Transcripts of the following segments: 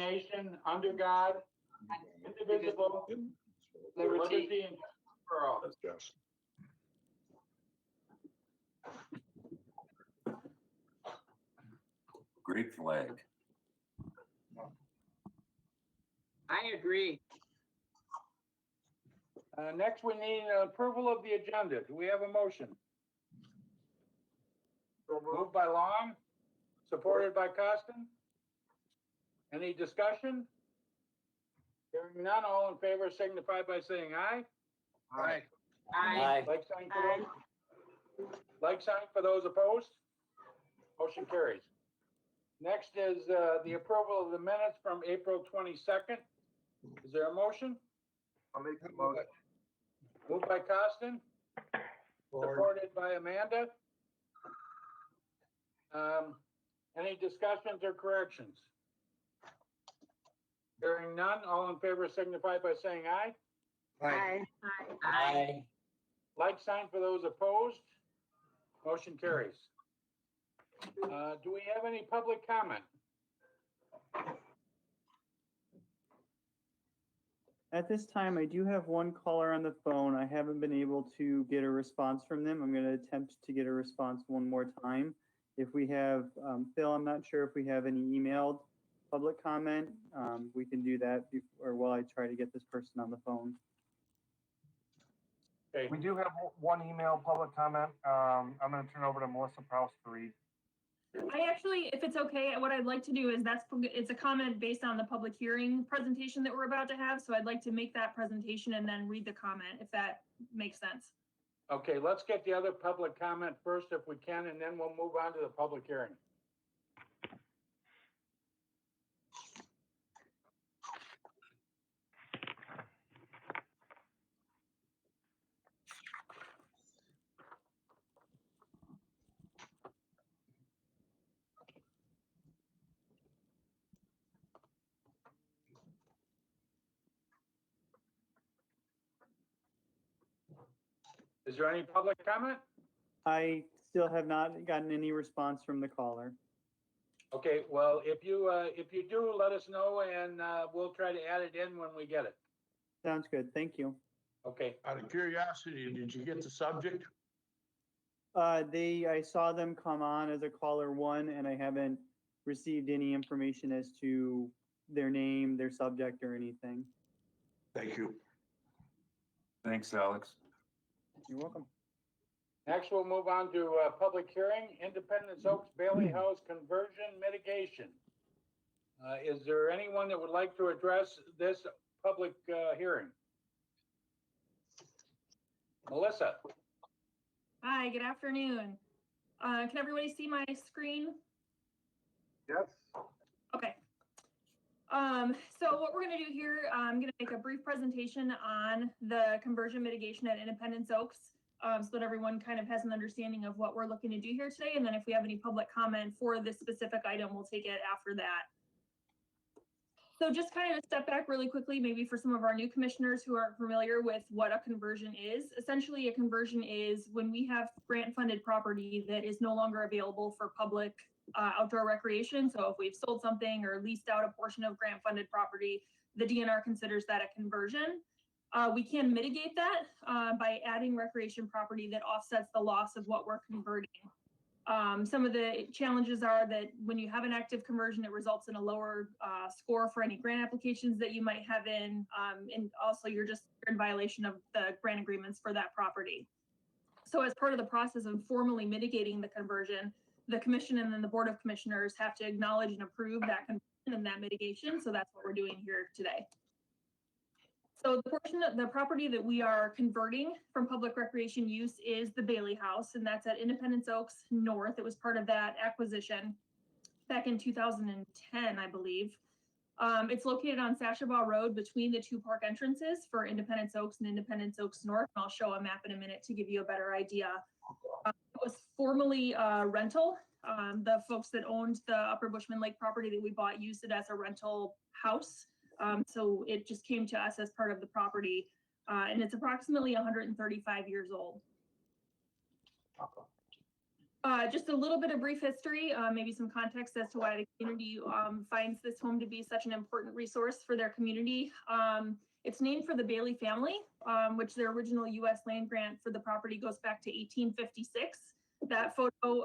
nation, under God, indivisible, liberty and justice for all. That's just. Great flag. I agree. Next, we need approval of the agenda. Do we have a motion? Moved by Long, supported by Costin. Any discussion? Hearing none, all in favor signify by saying aye. Aye. Like sign for those, like sign for those opposed. Motion carries. Next is the approval of the minutes from April 22nd. Is there a motion? I'll make the motion. Moved by Costin, supported by Amanda. Any discussions or corrections? Hearing none, all in favor signify by saying aye. Aye. Like sign for those opposed. Motion carries. Do we have any public comment? At this time, I do have one caller on the phone. I haven't been able to get a response from them. I'm going to attempt to get a response one more time. If we have, Phil, I'm not sure if we have any emailed public comment. We can do that before, while I try to get this person on the phone. Okay. We do have one email public comment. I'm going to turn over to Melissa Prouse to read. I actually, if it's okay, what I'd like to do is it's a comment based on the public hearing presentation that we're about to have. So I'd like to make that presentation and then read the comment, if that makes sense. Okay, let's get the other public comment first if we can, and then we'll move on to the public hearing. Is there any public comment? I still have not gotten any response from the caller. Okay, well, if you do, let us know and we'll try to add it in when we get it. Sounds good. Thank you. Okay, Out of curiosity, did you get the subject? I saw them come on as a caller one, and I haven't received any information as to their name, their subject, or anything. Thank you. Thanks, Alex. You're welcome. next we'll move on to public hearing, Independence Oaks Bailey House conversion mitigation. Is there anyone that would like to address this public hearing? Melissa? Hi, good afternoon. Can everybody see my screen? Yes. Okay. So what we're going to do here, I'm going to make a brief presentation on the conversion mitigation at Independence Oaks, so that everyone kind of has an understanding of what we're looking to do here today. And then if we have any public comment for this specific item, we'll take it after that. So just kind of a step back really quickly, maybe for some of our new commissioners who aren't familiar with what a conversion is. Essentially, a conversion is when we have grant funded property that is no longer available for public outdoor recreation. So if we've sold something or leased out a portion of grant funded property, the DNR considers that a conversion. We can mitigate that by adding recreation property that offsets the loss of what we're converting. Some of the challenges are that when you have an active conversion, it results in a lower score for any grant applications that you might have in, and also you're just in violation of the grant agreements for that property. So as part of the process of formally mitigating the conversion, the commission and then the board of commissioners have to acknowledge and approve that conversion and that mitigation. So that's what we're doing here today. So the portion of the property that we are converting from public recreation use is the Bailey House, and that's at Independence Oaks North. It was part of that acquisition back in 2010, I believe. It's located on Sashabaw Road between the two park entrances for Independence Oaks and Independence Oaks North. And I'll show a map in a minute to give you a better idea. It was formerly rental. The folks that owned the Upper Bushman Lake property that we bought used it as a rental house. So it just came to us as part of the property, and it's approximately 135 years old. Just a little bit of brief history, maybe some context as to why the community finds this home to be such an important resource for their community. It's named for the Bailey family, which their original U.S. land grant for the property goes back to 1856. That photo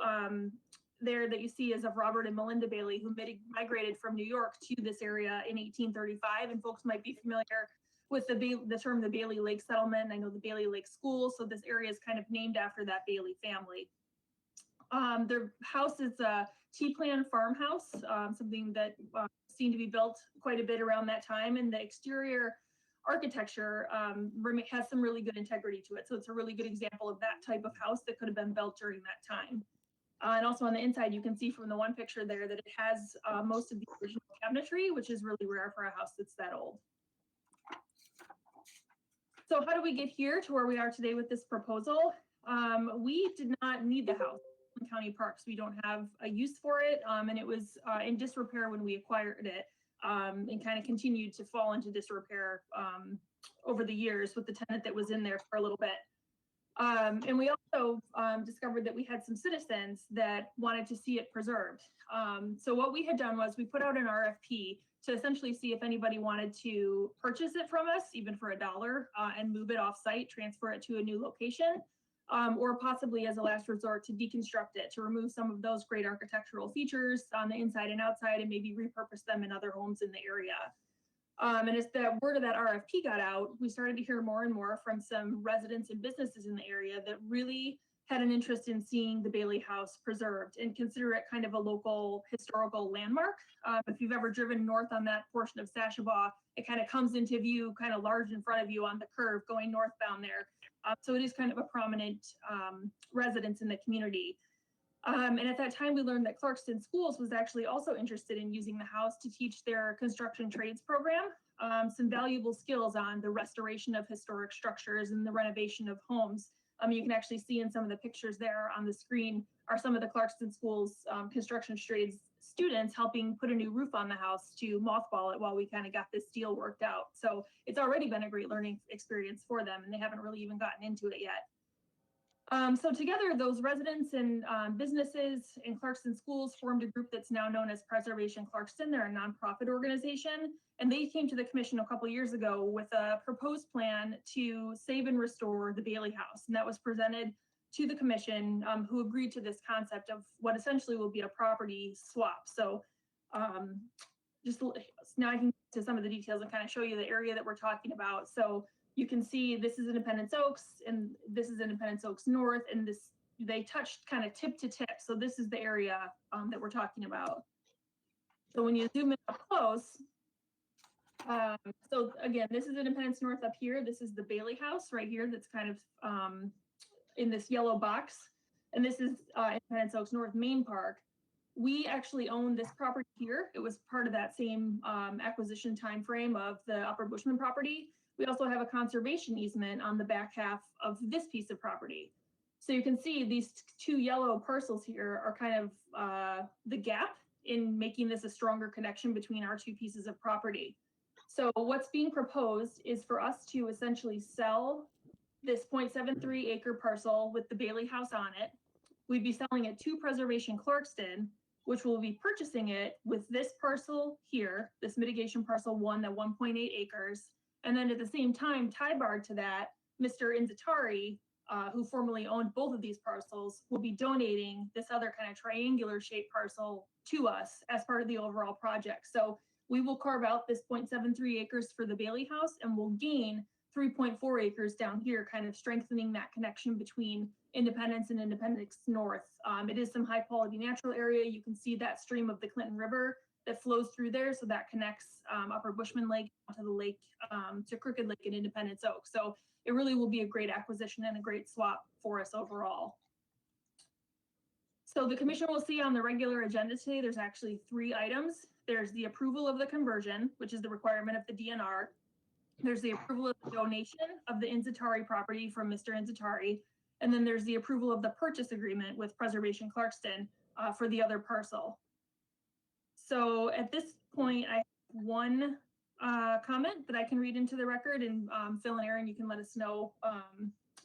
there that you see is of Robert and Melinda Bailey, who migrated from New York to this area in 1835. And folks might be familiar with the term the Bailey Lake Settlement. I know the Bailey Lake School, so this area is kind of named after that Bailey family. Their house is a T-plan farmhouse, something that seemed to be built quite a bit around that time, and the exterior architecture has some really good integrity to it. So it's a really good example of that type of house that could have been built during that time. And also on the inside, you can see from the one picture there that it has most of the original cabinetry, which is really rare for a house that's that old. So how do we get here to where we are today with this proposal? We did not need the house in county parks. We don't have a use for it, and it was in disrepair when we acquired it, and kind of continued to fall into disrepair over the years with the tenant that was in there for a little bit. And we also discovered that we had some citizens that wanted to see it preserved. So what we had done was we put out an RFP to essentially see if anybody wanted to purchase it from us, even for $1, and move it off site, transfer it to a new location, or possibly as a last resort to deconstruct it, to remove some of those great architectural features on the inside and outside and maybe repurpose them in other homes in the area. And as the word of that RFP got out, we started to hear more and more from some residents and businesses in the area that really had an interest in seeing the Bailey House preserved and consider it kind of a local historical landmark. If you've ever driven north on that portion of Sashabaw, it kind of comes into view kind of large in front of you on the curve going northbound there. So it is kind of a prominent residence in the community. And at that time, we learned that Clarkston Schools was actually also interested in using the house to teach their construction trades program, some valuable skills on the restoration of historic structures and the renovation of homes. You can actually see in some of the pictures there on the screen are some of the Clarkston Schools construction trades students helping put a new roof on the house to mothball it while we kind of got this deal worked out. So it's already been a great learning experience for them, and they haven't really even gotten into it yet. So together, those residents and businesses in Clarkston Schools formed a group that's now known as Preservation Clarkston. They're a nonprofit organization, and they came to the commission a couple years ago with a proposed plan to save and restore the Bailey House. And that was presented to the commission, who agreed to this concept of what essentially will be a property swap. So just now I can get to some of the details and kind of show you the area that we're talking about. So you can see this is Independence Oaks and this is Independence Oaks North, and this they touched kind of tip to tip. So this is the area that we're talking about. So when you zoom in up close, so again, this is Independence North up here. This is the Bailey House right here that's kind of in this yellow box. And this is Independence Oaks North Main Park. We actually own this property here. It was part of that same acquisition timeframe of the Upper Bushman property. We also have a conservation easement on the back half of this piece of property. So you can see these two yellow parcels here are kind of the gap in making this a stronger connection between our two pieces of property. So what's being proposed is for us to essentially sell this 0.73 acre parcel with the Bailey House on it. We'd be selling it to Preservation Clarkston, which will be purchasing it with this parcel here, this mitigation parcel 1, that 1.8 acres. And then at the same time, tie-barred to that, Mr. Inzatari, who formerly owned both of these parcels, will be donating this other kind of triangular shaped parcel to us as part of the overall project. So we will carve out this 0.73 acres for the Bailey House, and we'll gain 3.4 acres down here, kind of strengthening that connection between Independence and Independence North. It is some high quality natural area. You can see that stream of the Clinton River that flows through there. So that connects Upper Bushman Lake to the lake, to Crooked Lake and Independence Oak. So it really will be a great acquisition and a great swap for us overall. So the commission will see on the regular agenda today, there's actually 3 items. There's the approval of the conversion, which is the requirement of the DNR. There's the approval of the donation of the Inzatari property from Mr. Inzatari. And then there's the approval of the purchase agreement with Preservation Clarkston for the other parcel. So at this point, I have one comment that I can read into the record, and Phil and Aaron, you can let us know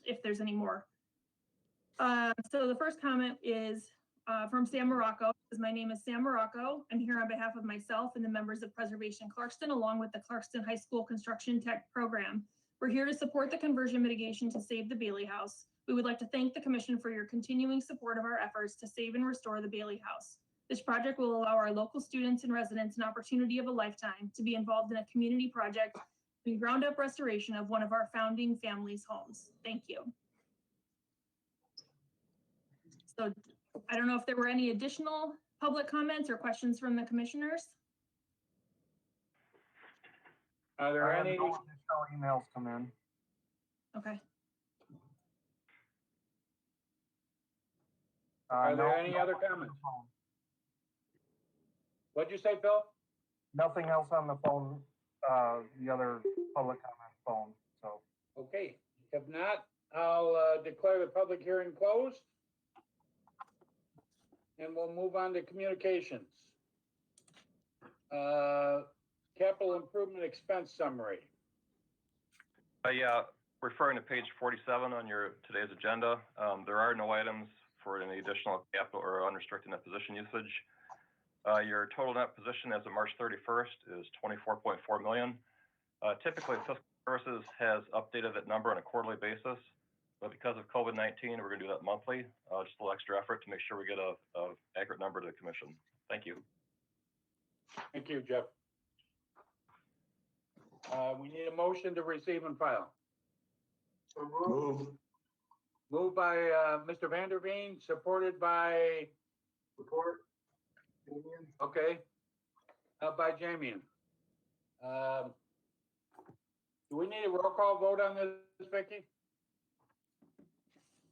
if there's any more. So the first comment is from Sam Morocco. My name is Sam Morocco. I'm here on behalf of myself and the members of Preservation Clarkston, along with the Clarkston High School Construction Tech Program. We're here to support the conversion mitigation to save the Bailey House. We would like to thank the Commission for your continuing support of our efforts to save and restore the Bailey House. This project will allow our local students and residents an opportunity of a lifetime to be involved in a community project in ground up restoration of one of our founding families' homes. Thank you. So I don't know if there were any additional public comments or questions from the commissioners. Are there I had any, no additional emails come in. Okay. are there No- any no other one on the comments? phone. What'd you say, Phil? Nothing else on the phone, the other public comment phone, so. Okay, if not, I'll declare the public hearing closed. And we'll move on to communications. Capital improvement expense summary. Yeah, referring to page 47 on your today's agenda, there are no items for any additional capital or unrestricted net position usage. Your total net position as of March 31st is 24.4 million. Typically, Fiscal Services has updated that number on a quarterly basis, but because of COVID-19, we're going to do that monthly. Just a little extra effort to make sure we get a accurate number to the commission. Thank you. Thank you, Jeff. We need a motion to receive and file. Move. Moved by Mr. Vanderveen, supported by, Support. okay, by Jamian. Do we need a roll call vote on this, Vicky?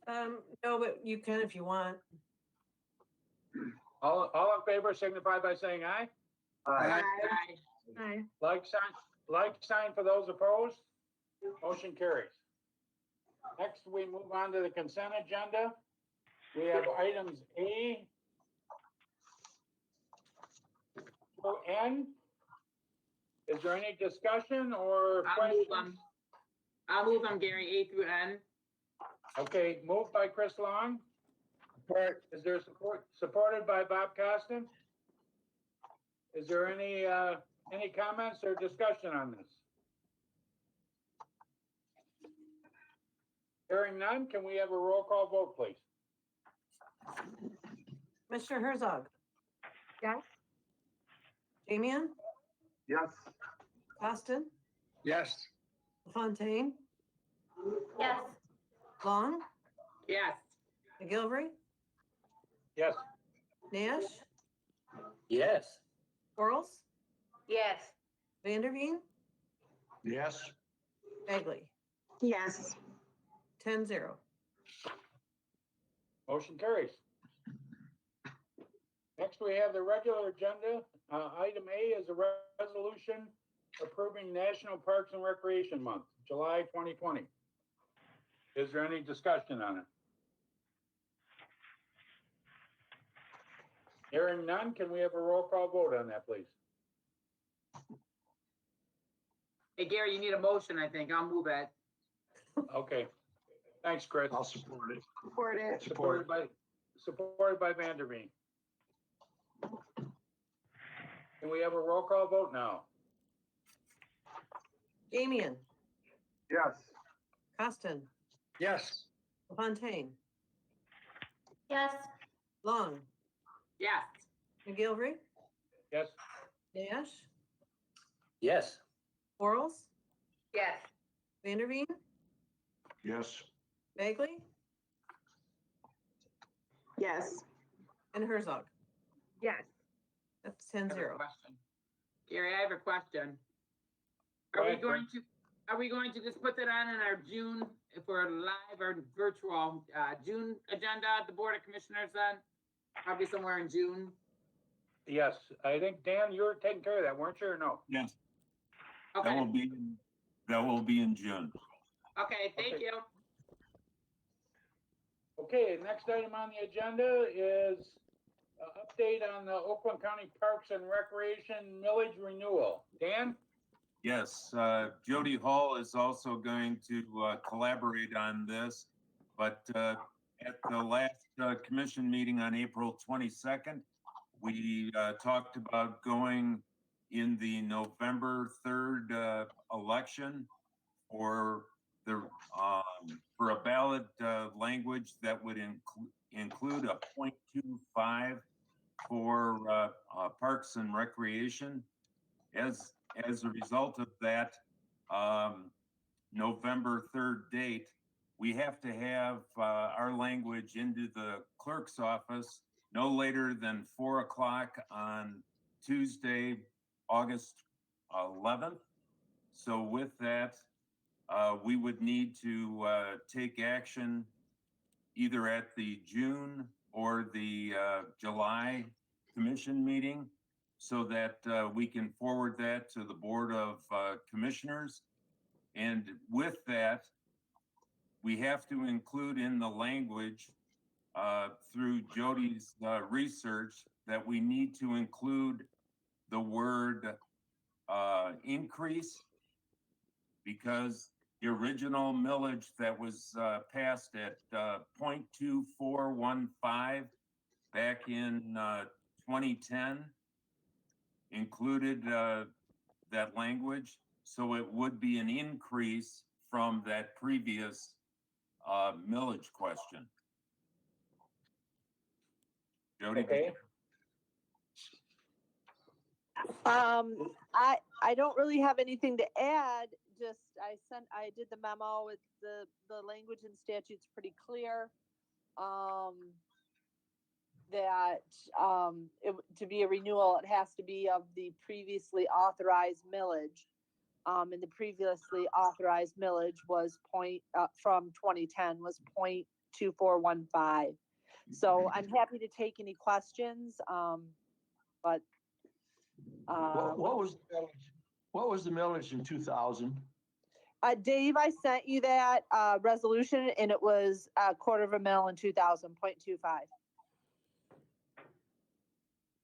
No, but you can if you want. All in favor signify by saying aye. Aye. Aye. Like sign for those opposed. Motion carries. Next, we move on to the consent agenda. We have items A through N. Is there any discussion or I'll move questions? I'll move on, Gary, A through N. Okay, moved by Chris Long. Is there support, supported by Bob Costin? Is there any comments or discussion on this? Hearing none, can we have a roll call vote, please? Mr. Herzog, Yes. Damian, Yes. Austin, Yes. Fontaine, Yes. Long, Yes. McGilvery, Yes. Nash, Yes. Quarles, Yes. Vanderveen, Yes. Bagley. Yes. 10-0. Motion carries. Next, we have the regular agenda. Item A is a resolution approving National Parks and Recreation Month, July 2020. Is there any discussion on it? Hearing none, can we have a roll call vote on that, please? Hey, Gary, you need a motion, I think. I'll move it. Okay. Thanks, Chris. I'll support it. Support it. Supported by Vanderveen. Can we have a roll call vote now? Damian, Yes. Costin, Yes. Fontaine, Yes. Long, Yes. McGilvery, Yes? Nash, Yes. Quarles, Yes. Vanderveen, Yes. Bagley, Yes. and Herzog. Yes. That's I have a 10-0. question. Gary, I have a question. Go Are we ahead, going to just put that on in our June, if we're live or virtual, June agenda at the Board of Commissioners then? Probably somewhere in June. Yes, I think, Dan, you were taking care of that, weren't you, or no? Yes. That Okay, will be in June. okay, thank Okay. you. Okay, next item on the agenda is update on the Oakland County Parks and Recreation millage renewal. Dan? Yes, Jody Hall is also going to collaborate on this, but At the last commission meeting on April 22nd, we talked about going in the November 3rd election for for a ballot language that would include a 0.25 for Parks and Recreation. As a result of that November 3rd date, we have to have our language into the clerk's office no later than 4 o'clock on Tuesday, August 11th. So with that, we would need to take action either at the June or the July commission meeting so that we can forward that to the Board of Commissioners. And with that, we have to include in the language through Jody's research that we need to include the word increase, because the original millage that was passed at 0.2415 back in 2010 included that language. So it would be an increase from that previous millage question. Jody? Okay. I don't really have anything to add. Just I did the memo with the language and statutes pretty clear. That to be a renewal, it has to be of the previously authorized millage. And the previously authorized millage was from 2010 was 0.2415. So I'm happy to take any questions. But What was the millage in 2000? Dave, I sent you that resolution, and it was a $0.25 in 2000, 0.25.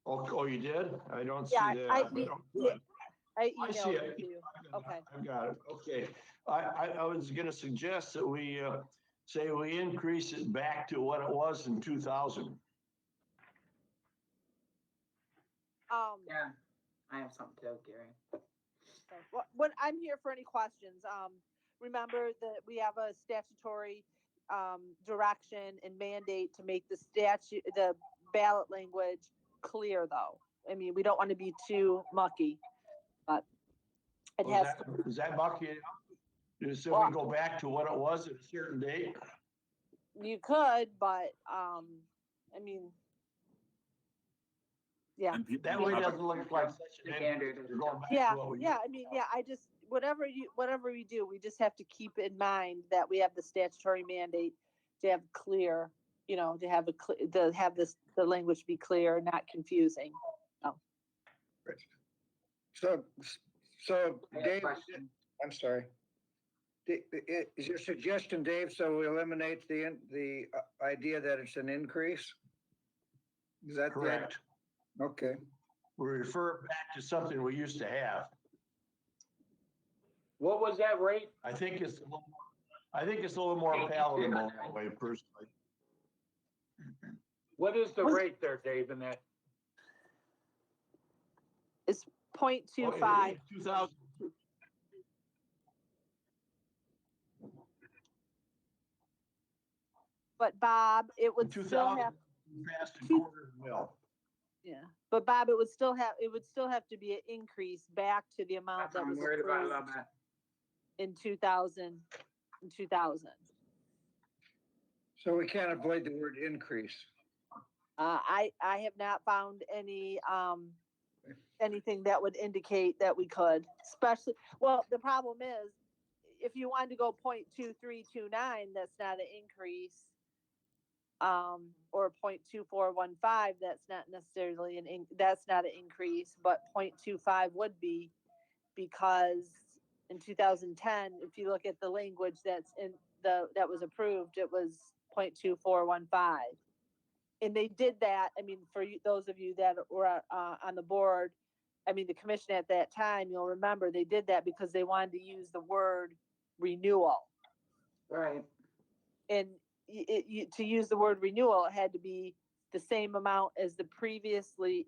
Oh, you did? I don't see Yeah, that. I see emailed it. it to you. Okay. I've got it. Okay. I was gonna suggest that we say we increase it back to what it was in 2000. Yeah, I have something to, Gary. What I'm here for any questions. Remember that we have a statutory direction and mandate to make the ballot language clear, though. I mean, we don't want to be too mucky, but it has. Is that mucky? Is if we go back to what it was at a certain date? You could, but I mean, yeah. That way doesn't look like such an standard. increase. You're going back Yeah, to what we yeah. I mean, yeah. I just whatever we do, we just have to keep in mind that we have the statutory mandate to have clear, to have the language be clear, not confusing. So I have a Dave, question. I'm sorry. Is your suggestion, Dave, so we eliminate the idea that it's an increase? Is that Correct. Okay. We refer back to something we used to have. What was that rate? I think it's a little more palatable that way, personally. What is the rate there, Dave, in that? It's 0.25. 2000. But Bob, it would still have. Past a quarter mil. Yeah, but Bob, it would still have to be an increase back to the amount That's that what I'm was worried about a little approved bit. in 2000. So we can't avoid the word increase. I have not found anything that would indicate that we could, especially, well, the problem is, if you wanted to go 0.2329, that's not an increase. Or 0.2415, that's not necessarily that's not an increase, but 0.25 would be, because in 2010, if you look at the language that was approved, it was 0.2415. And they did that, I mean, for those of you that were on the board, I mean, the commission at that time, you'll remember they did that because they wanted to use the word renewal. Right. And to use the word renewal, it had to be the same amount as the previously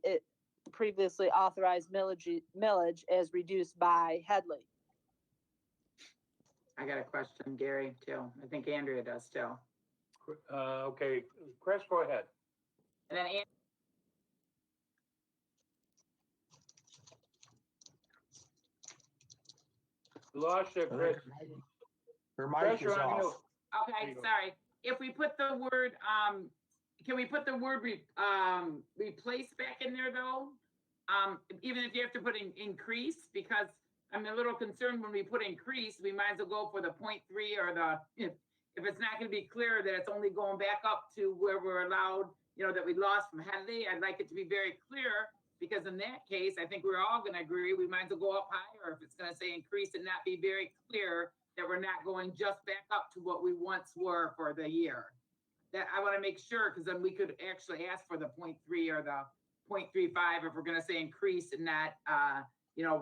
authorized millage as reduced by Headley. I got a question, Gary, too. I think Andrea does too. Okay, Chris, go ahead. And then Lost you, Chris. Her Chris, mic is you're on mute. off. Okay, There you go. sorry. If we put the word, can we put the word replace back in there though? Even if you have to put in increase, because I'm a little concerned when we put increase, we might as well go for the 0.3 or the, if it's not gonna be clear that it's only going back up to where we're allowed, that we lost from Headley, I'd like it to be very clear, because in that case, I think we're all gonna agree, we might as well go up higher if it's gonna say increase and not be very clear that we're not going just back up to what we once were for the year. That I want to make sure, because then we could actually ask for the 0.3 or the 0.35 if we're going to say increase and not,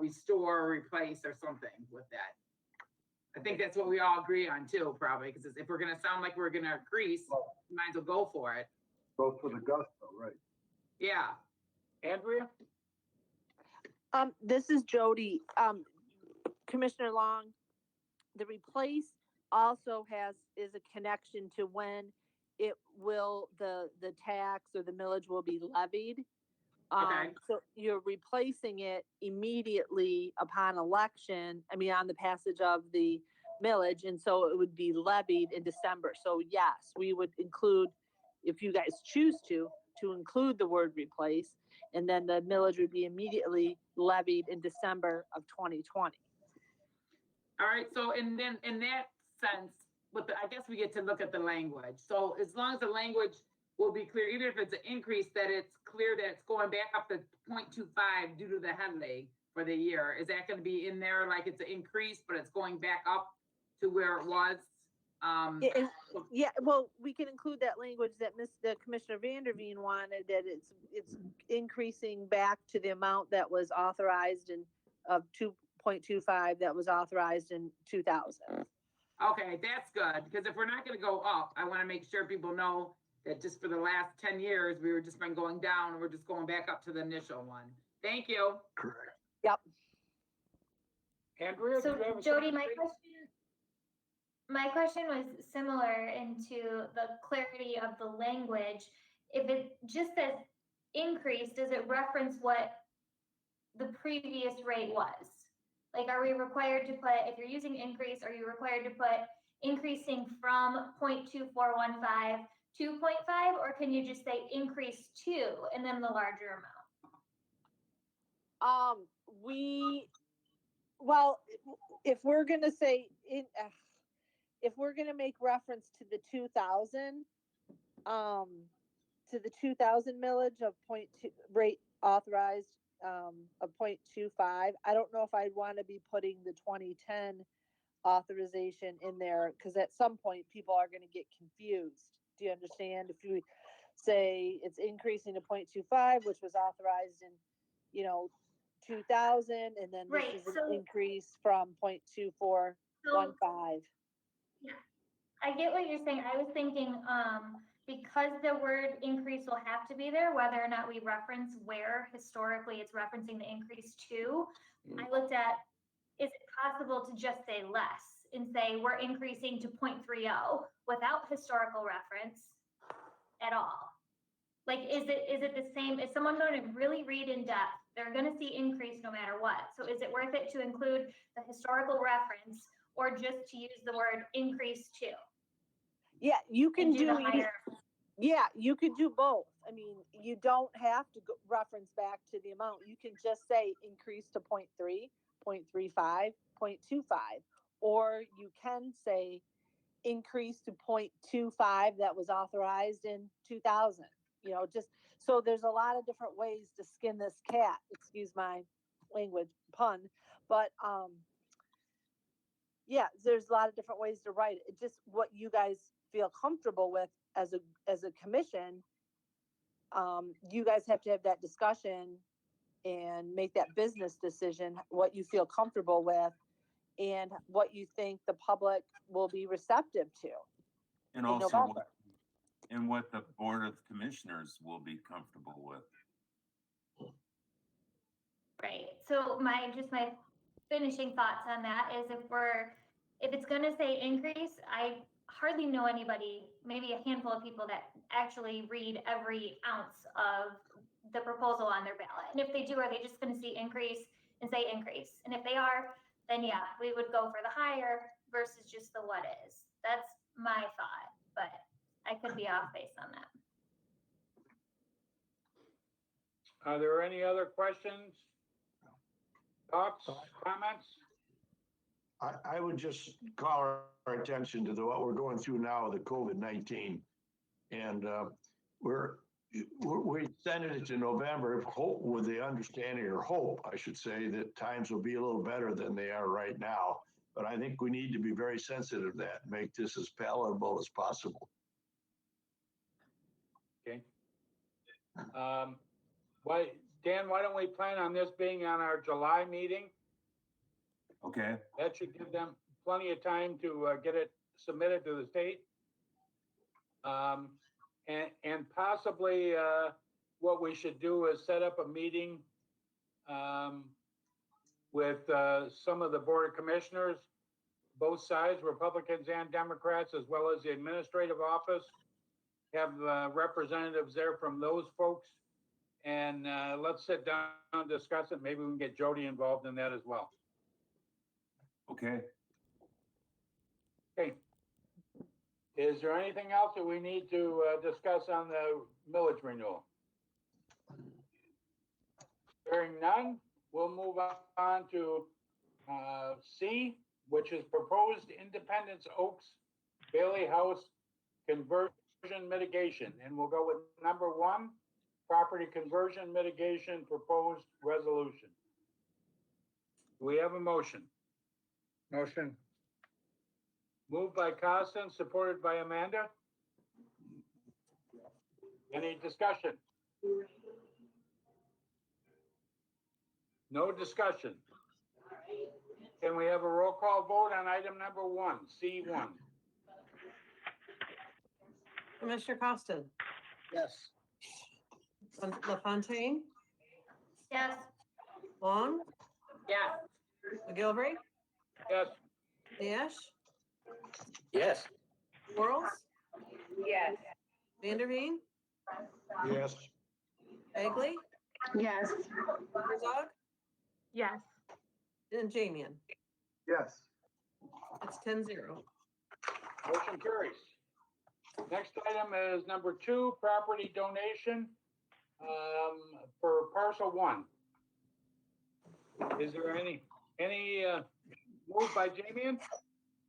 restore or replace or something with that. I think that's what we all agree on too, probably, because if we're going to sound like we're going to increase, we might as well go for it. Go for the gusto, right? Yeah. Andrea? This is Jody. Commissioner Long, the replace also is a connection to when it will, the tax or the millage will be levied. Okay. So you're replacing it immediately upon election, on the passage of the millage, and so it would be levied in December. So yes, we would include, if you guys choose to include the word replace, and then the millage would be immediately levied in December of 2020. All right, so and then in that sense, I guess we get to look at the language. So as long as the language will be clear, even if it's an increase, that it's clear that it's going back up to 0.25 due to the Headley for the year. Is that going to be in there like it's an increase, but it's going back up to where it was? Yeah, well, we can include that language that the Commissioner Vanderveen wanted, that it's increasing back to the amount that was authorized of 2.25 that was authorized in 2000. Okay, that's good, because if we're not going to go up, I want to make sure people know that just for the last 10 years, we were just been going down, and we're just going back up to the initial one. Thank you. Correct. Yep. Andrea? So do you have a Jody, comment? my question was similar into the clarity of the language. If it just says increase, does it reference what the previous rate was? Like, are we required to put, if you're using increase, are you required to put increasing from 0.2415 to 0.5, or can you just say increase to and then the larger amount? Well, if we're gonna say if we're gonna make reference to the 2000, millage of 0.2 rate authorized of 0.25, I don't know if I'd want to be putting the 2010 authorization in there, because at some point people are going to get confused. Do you understand? If you say it's increasing to 0.25, which was authorized in 2000, and then Right, this is so- an increase from 0.2415. Yeah, I get what you're saying. I was thinking, because the word increase will have to be there, whether or not we reference where historically it's referencing the increase to, I looked at, is it possible to just say less and say we're increasing to 0.30 without historical reference at all? Like, is it the same? Is someone going to really read in depth? They're going to see increase no matter what. So is it worth it to include the historical reference or just to use the word increase to? Yeah, you can And do do the higher. Yeah, you could do both. You don't have to reference back to the amount. You can just say increase to 0.3, 0.35, 0.25, or you can say increase to 0.25 that was authorized in 2000. Just so there's a lot of different ways to skin this cat. Excuse my language pun, but yeah, there's a lot of different ways to write it. It's just what you guys feel comfortable with as a commission. You guys have to have that discussion and make that business decision, what you feel comfortable with and what you think the public will be receptive to. And In also November. what the Board of Commissioners will be comfortable with. Right, so my finishing thoughts on that is if it's gonna say increase, I hardly know anybody, maybe a handful of people that actually read every ounce of the proposal on their ballot. And if they do, are they just gonna see increase and say increase? And if they are, then yeah, we would go for the higher versus just the what is. That's my thought, but I could be off base on that. Are there any other questions? Thoughts, comments? I would just call our attention to what we're going through now, the COVID-19. And we extended it to November, hope with the understanding, or hope, I should say, that times will be a little better than they are right now. But I think we need to be very sensitive to that, make this as palatable as possible. Okay. Dan, why don't we plan on this being on our July meeting? Okay, That should give them plenty of time to get it submitted to the state. And possibly what we should do is set up a meeting with some of the Board of Commissioners, both sides, Republicans and Democrats, as well as the administrative office. Have representatives there from those folks. And let's sit down and discuss it. Maybe we can get Jody involved in that as well. okay. Okay. Is there anything else that we need to discuss on the millage renewal? Hearing none, we'll move on to C, which is proposed Independence Oaks Bailey House conversion mitigation. And we'll go with number 1, property conversion mitigation proposed resolution. Do we have a motion? Motion. Moved by Costin, supported by Amanda. Any discussion? No discussion. Can we have a roll call vote on item number 1, C1? Commissioner Costin, Yes. LaFontaine, Yes, Long, Yes. McGilvery, Yes. Dash, Yes. Quarles, Yes. Vanderveen, Yes. Bagley, Yes. Herzog, Yes. and Jamian. Yes. It's 10-0. Motion carries. Next item is number 2, property donation for parcel 1. Is there any move by Jamian?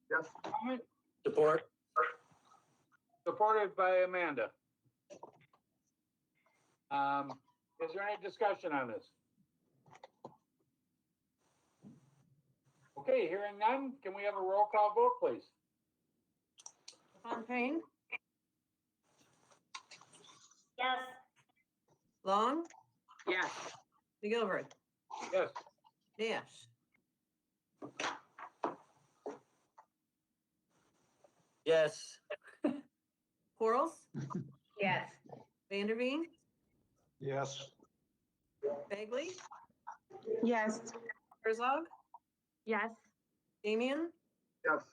Yes. Comment? Support. Supported by Amanda. Is there any discussion on this? Okay, hearing none, can we have a roll call vote, please? LaFontaine, yes, Long, Yes. McGilvery, Yes. Dash, Yes. Quarles, Yes. Vanderveen, Yes. Bagley, Yes. Herzog, Yes. Jamian, Yes.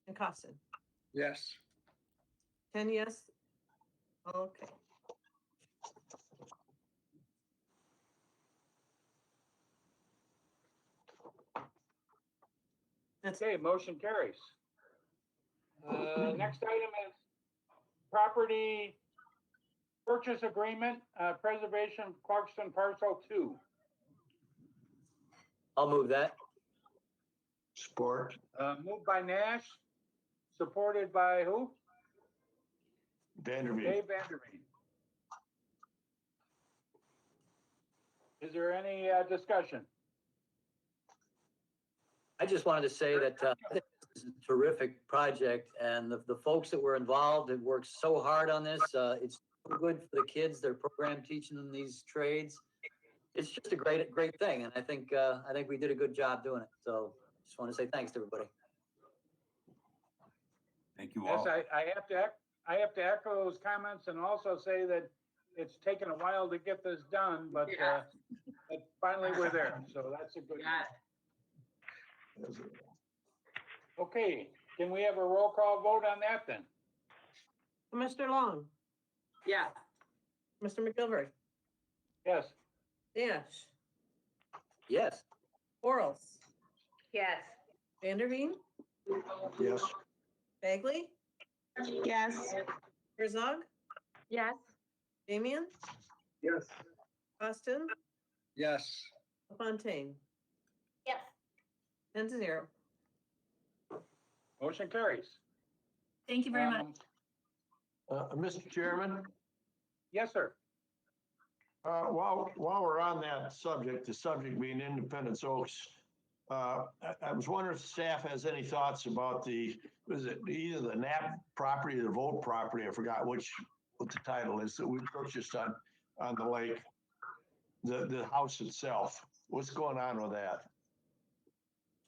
and Costin. Yes. 10 yes. Okay. That's Okay, motion carries. Next item is property purchase agreement, preservation of Clarkston parcel 2. I'll move that. Support. Moved by Nash, supported by who? Vanderveen. Dave Vanderveen. Is there any discussion? I just wanted to say that I think this is a terrific project, and the folks that were involved have worked so hard on this. It's so good for the kids, their program teaching them these trades. It's just a great thing, and I think we did a good job doing it. So just want to say thanks to everybody. Thank you Yes, all. I have to echo those comments and also say that it's taken a while to get this done, but, Yeah. but finally we're there, so that's a good. Yeah. Okay, can we have a roll call vote on that then? Mr. Long, Yeah. Mr. McGilvery, Yes, Dash, Yes. Orals, Yes. Vanderveen, Yes. Bagley, Yes. Herzog, Yes. Damian, Yes. Austin, Yes. Fontaine, Yes. 10-0. motion carries. Thank you very much. Mr. Chairman, Yes, sir. while we're on that subject, the subject being Independence Oaks, I was wondering if staff has any thoughts about was it either the Knapp property or the Volt property? I forgot what the title is that we purchased on the lake. The house itself. What's going on with that?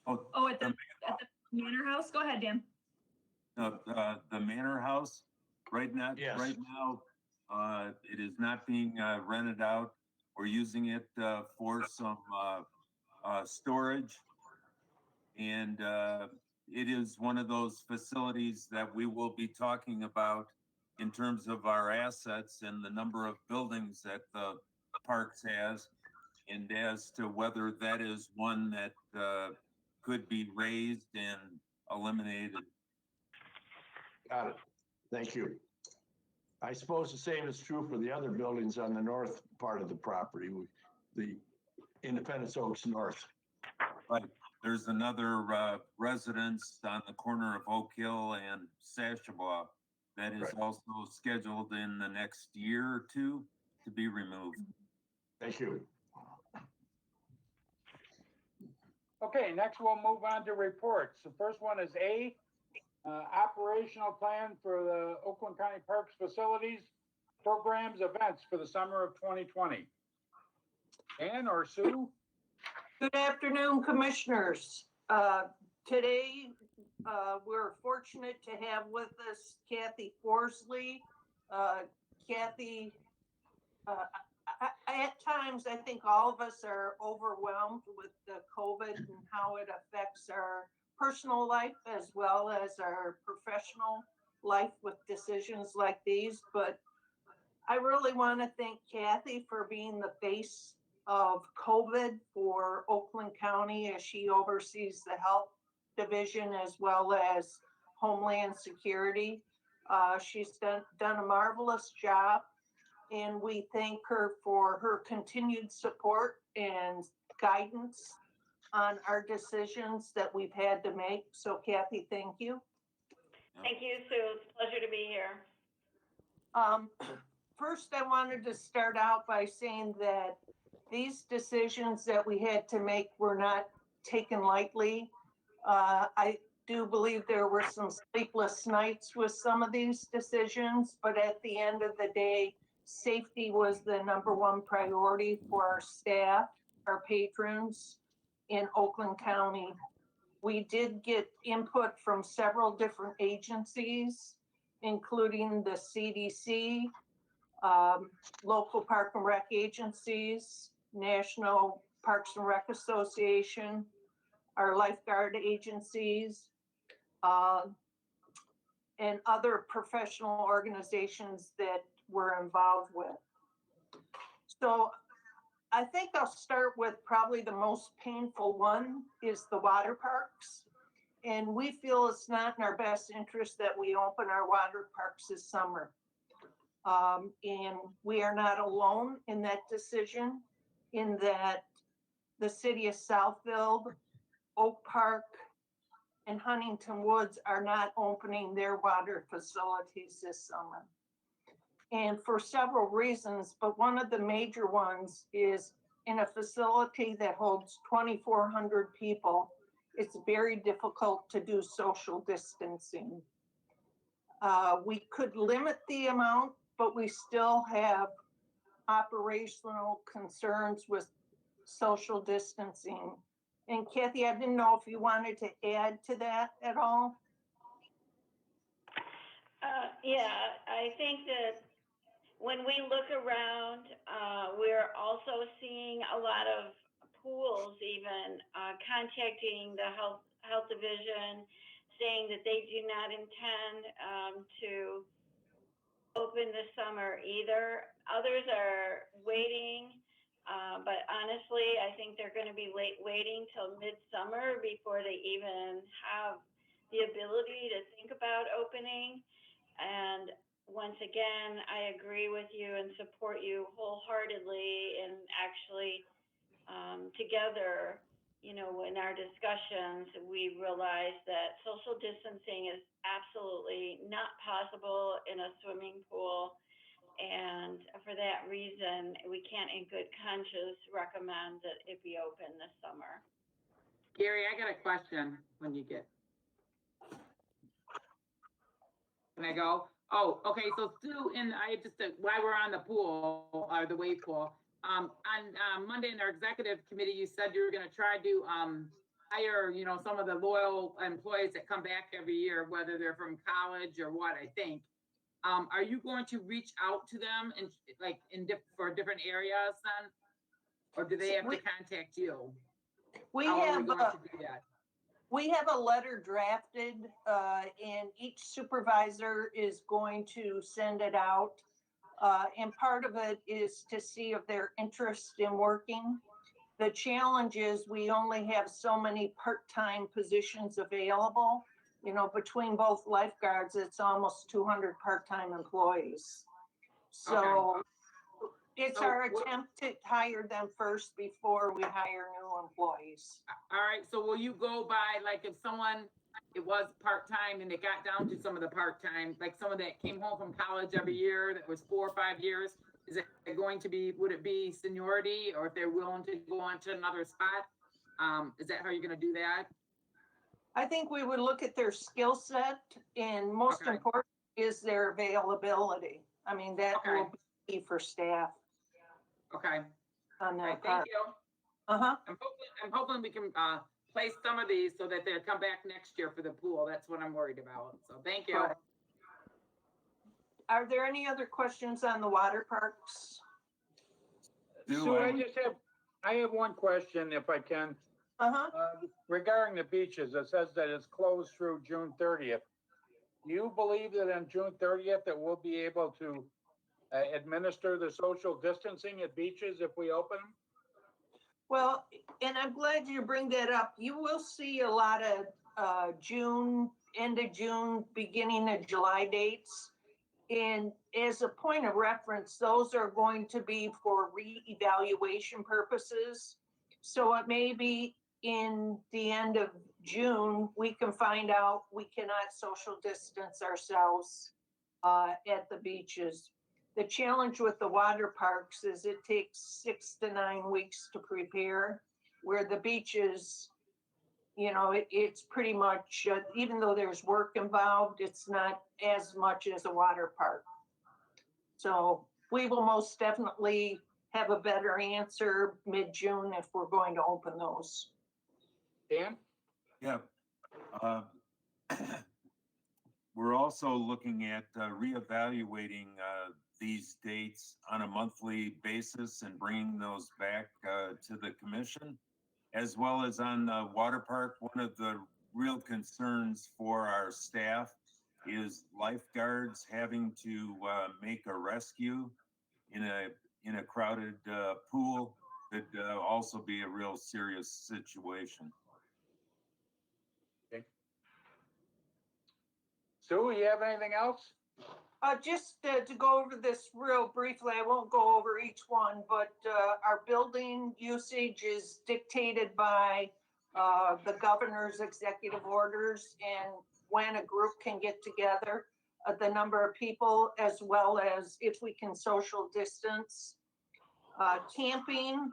Oh, at the Manor House? Go ahead, Dan. The Manor House, right now, Yes. it is not being rented out. We're using it for some storage. And it is one of those facilities that we will be talking about in terms of our assets and the number of buildings that the Parks has, and as to whether that is one that could be raised and eliminated. Got it. Thank you. I suppose the same is true for the other buildings on the north part of the property, the Independence Oaks North. But there's another residence on the corner of Oak Hill and Sashabaw that is Right. also scheduled in the next year or two to be removed. Thank you. Okay, next we'll move on to reports. The first one is A, operational plan for the Oakland County Parks facilities, programs, events for the summer of 2020. Ann or Sue? Good afternoon, Commissioners. Today, we're fortunate to have with us Kathy Forsley. Kathy, at times, I think all of us are overwhelmed with the COVID and how it affects our personal life as well as our professional life with decisions like these. But I really want to thank Kathy for being the face of COVID for Oakland County as she oversees the health division as well as Homeland Security. She's done a marvelous job, and we thank her for her continued support and guidance on our decisions that we've had to make. So Kathy, thank you. Thank you, Sue. It's a pleasure to be here. First, I wanted to start out by saying that these decisions that we had to make were not taken lightly. I do believe there were some sleepless nights with some of these decisions, but at the end of the day, safety was the number one priority for our staff, our patrons in Oakland County. We did get input from several different agencies, including the CDC, local park and rec agencies, National Parks and Rec Association, our lifeguard agencies, and other professional organizations that we're involved with. So I think I'll start with probably the most painful one is the water parks. And we feel it's not in our best interest that we open our water parks this summer. And we are not alone in that decision, in that the city of Southfield, Oak Park, and Huntington Woods are not opening their water facilities this summer. And for several reasons, but one of the major ones is in a facility that holds 2,400 people, it's very difficult to do social distancing. We could limit the amount, but we still have operational concerns with social distancing. And Kathy, I didn't know if you wanted to add to that at all. Yeah, I think that when we look around, we're also seeing a lot of pools even contacting the health division, saying that they do not intend to open this summer either. Others are waiting, but honestly, I think they're going to be waiting till midsummer before they even have the ability to think about opening. And once again, I agree with you and support you wholeheartedly. And actually, together, you know, in our discussions, we realized that social distancing is absolutely not possible in a swimming pool. And for that reason, we can't in good conscience recommend that it be open this summer. Gary, I got a question when you get. Can I go? Oh, okay, so Sue, and I just, while we're on the pool, or the wave pool, on Monday in our executive committee, you said you were gonna try to, hire, you know, some of the loyal employees that come back every year, whether they're from college or what, I think. Are you going to reach out to them and like for different areas then? Or do they have to contact you? We How are have, we going to do that? we have a letter drafted, and each supervisor is going to send it out. And part of it is to see if they're interested in working. The challenge is we only have so many part-time positions available. You know, between both lifeguards, it's almost 200 part-time employees. So it's So our attempt to hire them first before we hire new employees. All right, so will you go by, like, if someone, it was part-time and it got down to some of the part-time, like someone that came home from college every year, that was 4 or 5 years, is it going to be, would it be seniority, or if they're willing to go on to another spot? Is that how you're gonna do that? I think we would look at their skill set, and most Okay. important is their availability. I mean, that Okay. will be key for staff Okay, on all right, that thank part. you. Uh-huh. I'm hoping we can, place some of these so that they'll come back next year for the pool. That's what I'm worried about, so thank you. Right. Are there any other questions on the water parks? So I have one question, if I can. Uh-huh. Regarding the beaches, it says that it's closed through June 30th. Do you believe that on June 30th that we'll be able to administer the social distancing at beaches if we open them? Well, and I'm glad you bring that up. You will see a lot of June, end of June, beginning of July dates. And as a point of reference, those are going to be for reevaluation purposes. So it may be in the end of June, we can find out we cannot social distance ourselves at the beaches. The challenge with the water parks is it takes 6 to 9 weeks to prepare, where the beaches, you know, it's pretty much, even though there's work involved, it's not as much as a water park. So we will most definitely have a better answer mid-June if we're going to open those. Dan? Yeah. We're also looking at reevaluating these dates on a monthly basis and bringing those back to the commission, as well as on the water park. One of the real concerns for our staff is lifeguards having to make a rescue in a crowded pool. Could also be a real serious situation. Okay. Sue, you have anything else? Just to go over this real briefly, I won't go over each one, but our building usage is dictated by the governor's executive orders and when a group can get together, the number of people, as well as if we can social distance. Camping,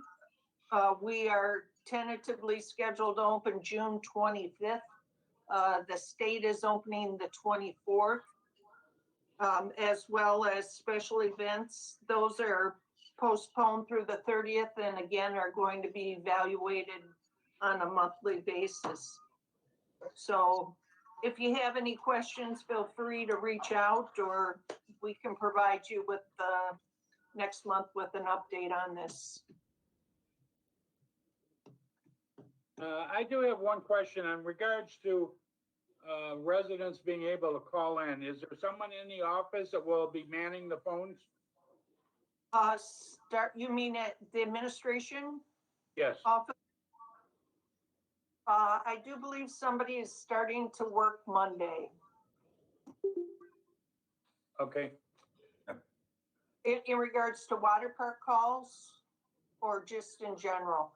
we are tentatively scheduled to open June 25th. The state is opening the 24th. As well as special events. Those are postponed through the 30th and again are going to be evaluated on a monthly basis. So if you have any questions, feel free to reach out, or we can provide you with next month with an update on this. I do have one question in regards to residents being able to call in. Is there someone in the office that will be manning the phones? You mean at the administration Yes. office? I do believe somebody is starting to work Monday. Okay. In regards to water park calls, or just in general?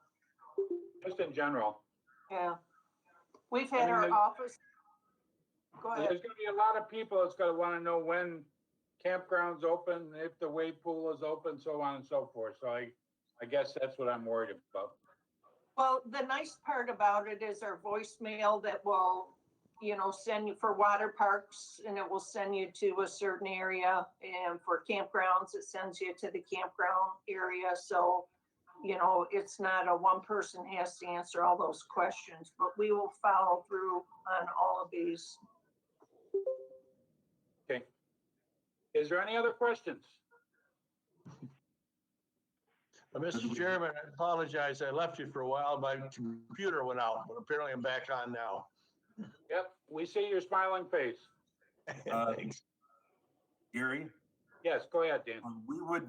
Just in general. Yeah. We've had our there's- office. Go ahead. There's gonna be a lot of people that's gonna wanna know when campground's open, if the wave pool is open, so on and so forth. So I guess that's what I'm worried about. Well, the nice part about it is our voicemail that will, send you for water parks, and it will send you to a certain area. And for campgrounds, it sends you to the campground area. So, it's not a one person has to answer all those questions, but we will follow through on all of these. Okay. Is there any other questions? Mr. Chairman, I apologize. I left you for a while. My computer went out, but apparently I'm back on now. Yep, we see your smiling face. Thanks. Gary? Yes, go ahead, Dan. We would,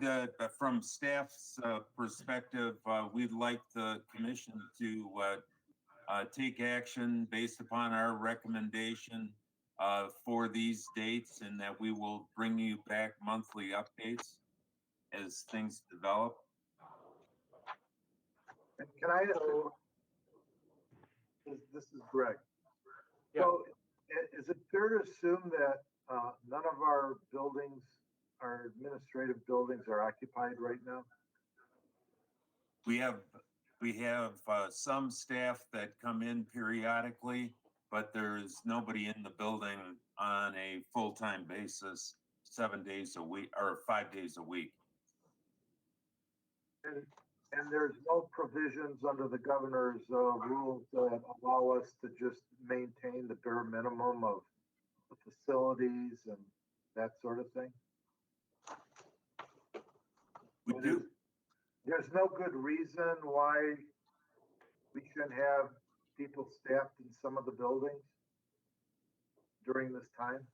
from staff's perspective, we'd like the commission to take action based upon our recommendation for these dates, and that we will bring you back monthly updates as things develop. Can I ask, this is Greg. Yeah. So is it fair to assume that none of our buildings, our administrative buildings, are occupied right now? We have some staff that come in periodically, but there's nobody in the building on a full-time basis, 7 days a week or 5 days a week. And there's no provisions under the governor's rules that allow us to just maintain the bare minimum of the facilities and that sort of thing? We do. There's no good reason why we shouldn't have people staffed in some of the buildings during this time?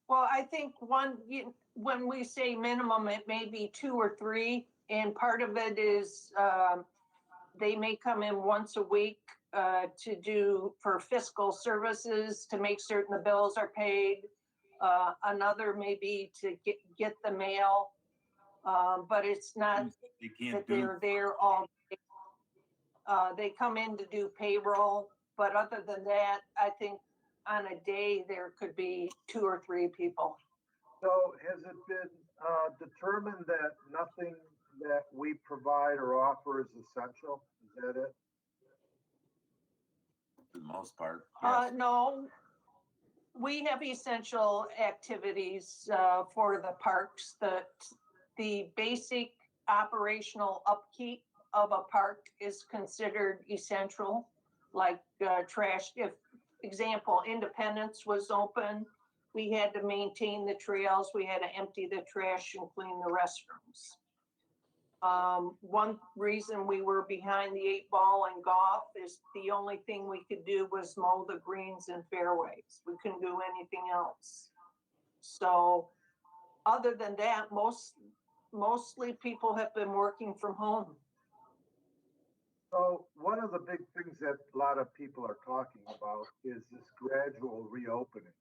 Well, I think when we say minimum, it may be 2 or 3, and part of it is they may come in once a week to do for fiscal services to make certain the bills are paid. Another may be to get the mail, but it's not that they're there all day. They come in to do payroll, but other than that, I think on a day, there could be 2 or 3 people. So has it been determined that nothing that we provide or offer is essential? Is that it? For the most part. Yes. No, we have essential activities for the parks. The basic operational upkeep of a park is considered essential, like trash. If example, Independence was open, we had to maintain the trails, we had to empty the trash and clean the restrooms. One reason we were behind the 8 ball in golf is the only thing we could do was mow the greens and fairways. We couldn't do anything else. So other than that, mostly people have been working from home. So one of the big things that a lot of people are talking about is this gradual reopening.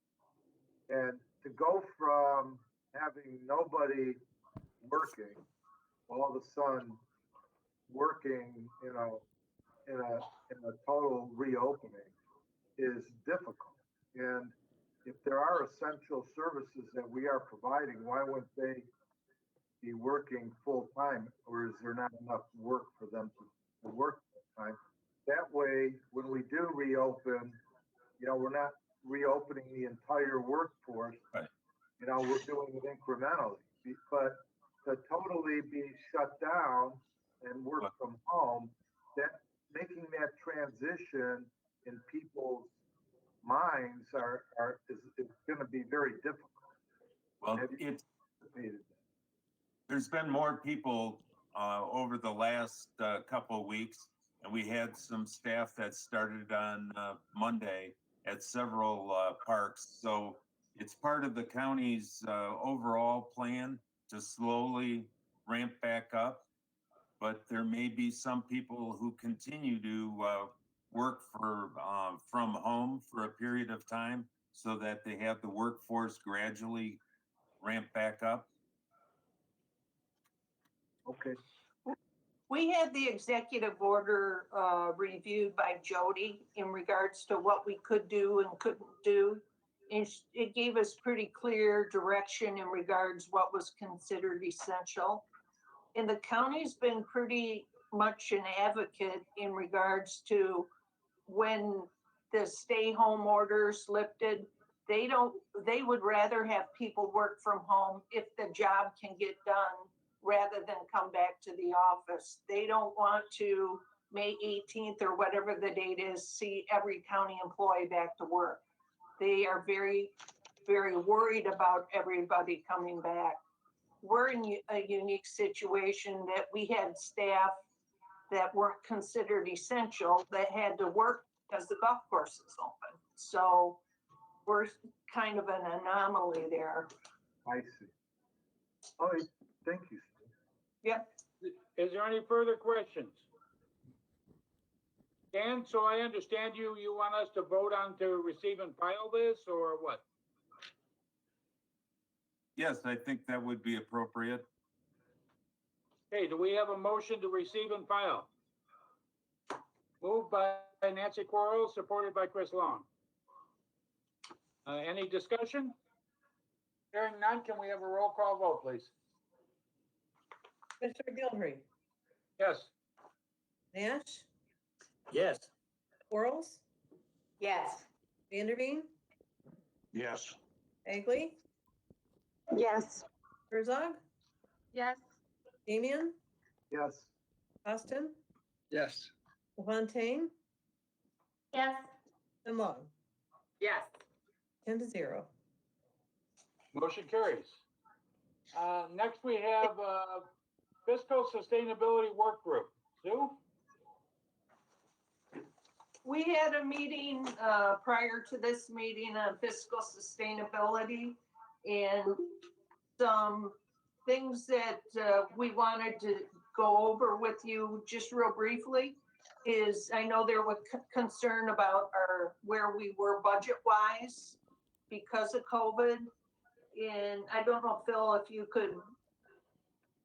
And to go from having nobody working all of a sudden working, in a total reopening is difficult. And if there are essential services that we are providing, why wouldn't they be working full time, or is there not enough work for them to work full time? That way, when we do reopen, we're not reopening the entire workforce. Right. We're doing it incrementally. But to totally be shut down and work from home, that making that transition in people's minds is gonna be very difficult. Well, Have you it's, anticipated that? there's been more people over the last couple of weeks, and we had some staff that started on Monday at several parks. So it's part of the county's overall plan to slowly ramp back up. But there may be some people who continue to work from home for a period of time so that they have the workforce gradually ramp back up. Okay, We had the executive order reviewed by Jody in regards to what we could do and couldn't do. And it gave us pretty clear direction in regards what was considered essential. And the county's been pretty much an advocate in regards to when the stay home orders lifted. They would rather have people work from home if the job can get done rather than come back to the office. They don't want to, May 18th or whatever the date is, see every county employee back to work. They are very, very worried about everybody coming back. We're in a unique situation that we had staff that weren't considered essential that had to work because the golf course is open. So we're kind of an anomaly there. I see. All right, thank you. Yep. Is there any further questions? Dan, so I understand you want us to vote on to receive and file this, or what? Yes, I think that would be appropriate. Okay, do we have a motion to receive and file? Moved by Nancy Quarles, supported by Chris Long. Any discussion? Hearing none, can we have a roll call vote, please? Mr. Gilhry, Yes. Nash, Yes. Quarles, Yes. Vanderveen, Yes. Egley, Yes. Herzog, Yes. Damian, Yes. Austin, Yes. Fontaine, Yes. and Long. Yes. 10-0. Motion carries. Next we have Fiscal Sustainability Workgroup. Sue? We had a meeting prior to this meeting on fiscal sustainability and some things that we wanted to go over with you just real briefly is I know there was concern about where we were budget wise because of COVID. And I don't know, Phil, if you could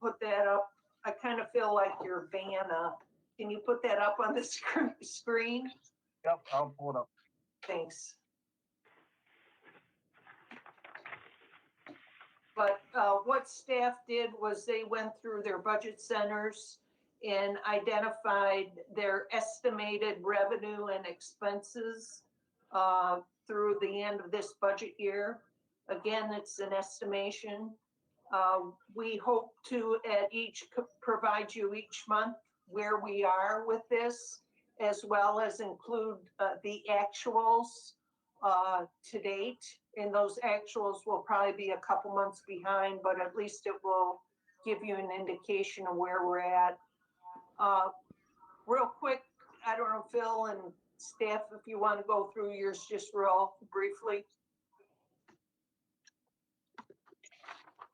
put that up. I kind of feel like you're Vanna. Can you put that up on the screen? Yep, I'll pull it up. Thanks. But what staff did was they went through their budget centers and identified their estimated revenue and expenses through the end of this budget year. Again, it's an estimation. We hope to provide you each month where we are with this, as well as include the actuals to date. And those actuals will probably be a couple months behind, but at least it will give you an indication of where we're at. Real quick, I don't know, Phil and staff, if you want to go through yours just real briefly.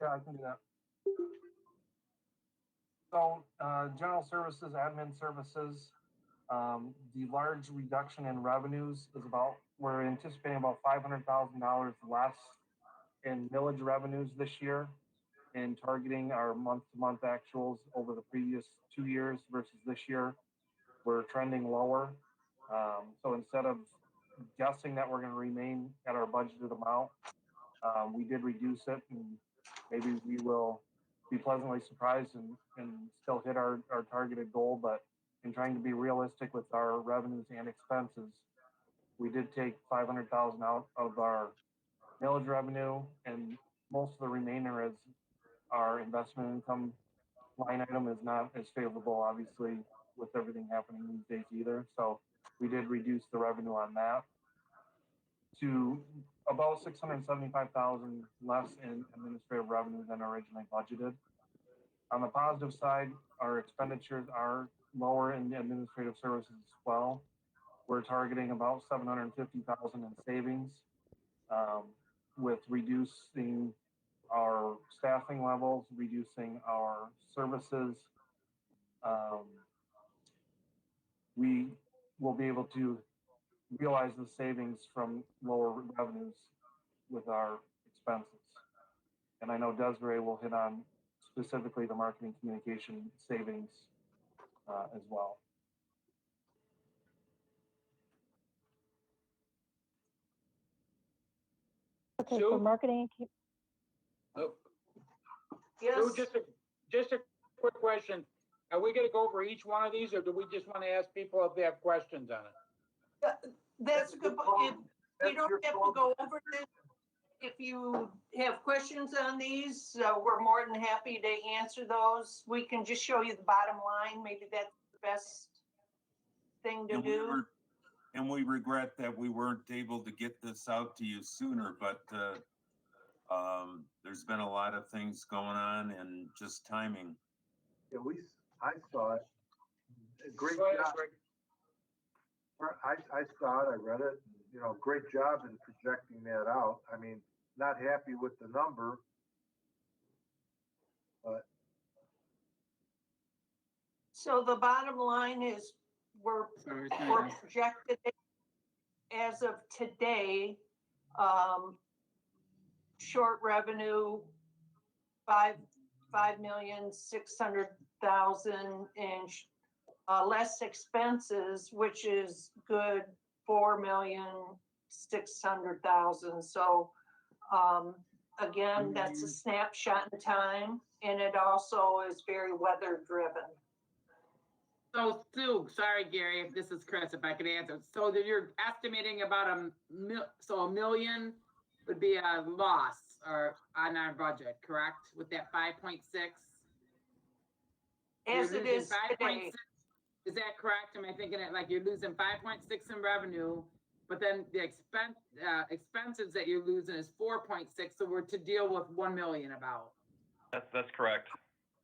Yeah, I can do that. So, general services, admin services, the large reduction in revenues is we're anticipating about $500,000 less in millage revenues this year and targeting our month-to-month actuals over the previous 2 years versus this year. We're trending lower. So instead of guessing that we're going to remain at our budgeted amount, we did reduce it, and maybe we will be pleasantly surprised and still hit our targeted goal. But in trying to be realistic with our revenues and expenses, we did take $500,000 out of our millage revenue, and most of the remainder is our investment income line item is not as favorable, obviously, with everything happening these days either. So we did reduce the revenue on that to about 675,000 less in administrative revenue than originally budgeted. On the positive side, our expenditures are lower in the administrative services as well. We're targeting about 750,000 in savings, with reducing our staffing levels, reducing our services. We will be able to realize the savings from lower revenues with our expenses. And I know Desiree will hit on specifically the marketing communication savings as well. Okay, Sue? for marketing, Oh, Yes, Sue, just a quick question. Are we gonna go over each one of these, or do we just wanna ask people if they have questions on it? that's good. You don't have to go over this. If you have questions on these, we're more than happy to answer those. We can just show you the bottom line. Maybe that's the best thing to do. And we regret that we weren't able to get this out to you sooner, but there's been a lot of things going on and just timing. Yeah, I saw it. Great Go ahead, job. Greg. I saw it, I read it, you know, great job in projecting that out. I mean, not happy with the number, but So the bottom line is we're Sorry, we're projected as of today, short revenue, 5,600,000 and less expenses, which is good, 4,600,000. So again, that's a snapshot in time, and it also is very weather driven. So Sue, sorry, Gary, if this is Chris, if I could answer. So that you're estimating about a million would be a loss or on our budget, correct? With that 5.6? As it is today. Is that correct? Am I thinking it like you're losing 5.6 in revenue, but then the expenses that you're losing is 4.6, so we're to deal with 1 million about? That's correct.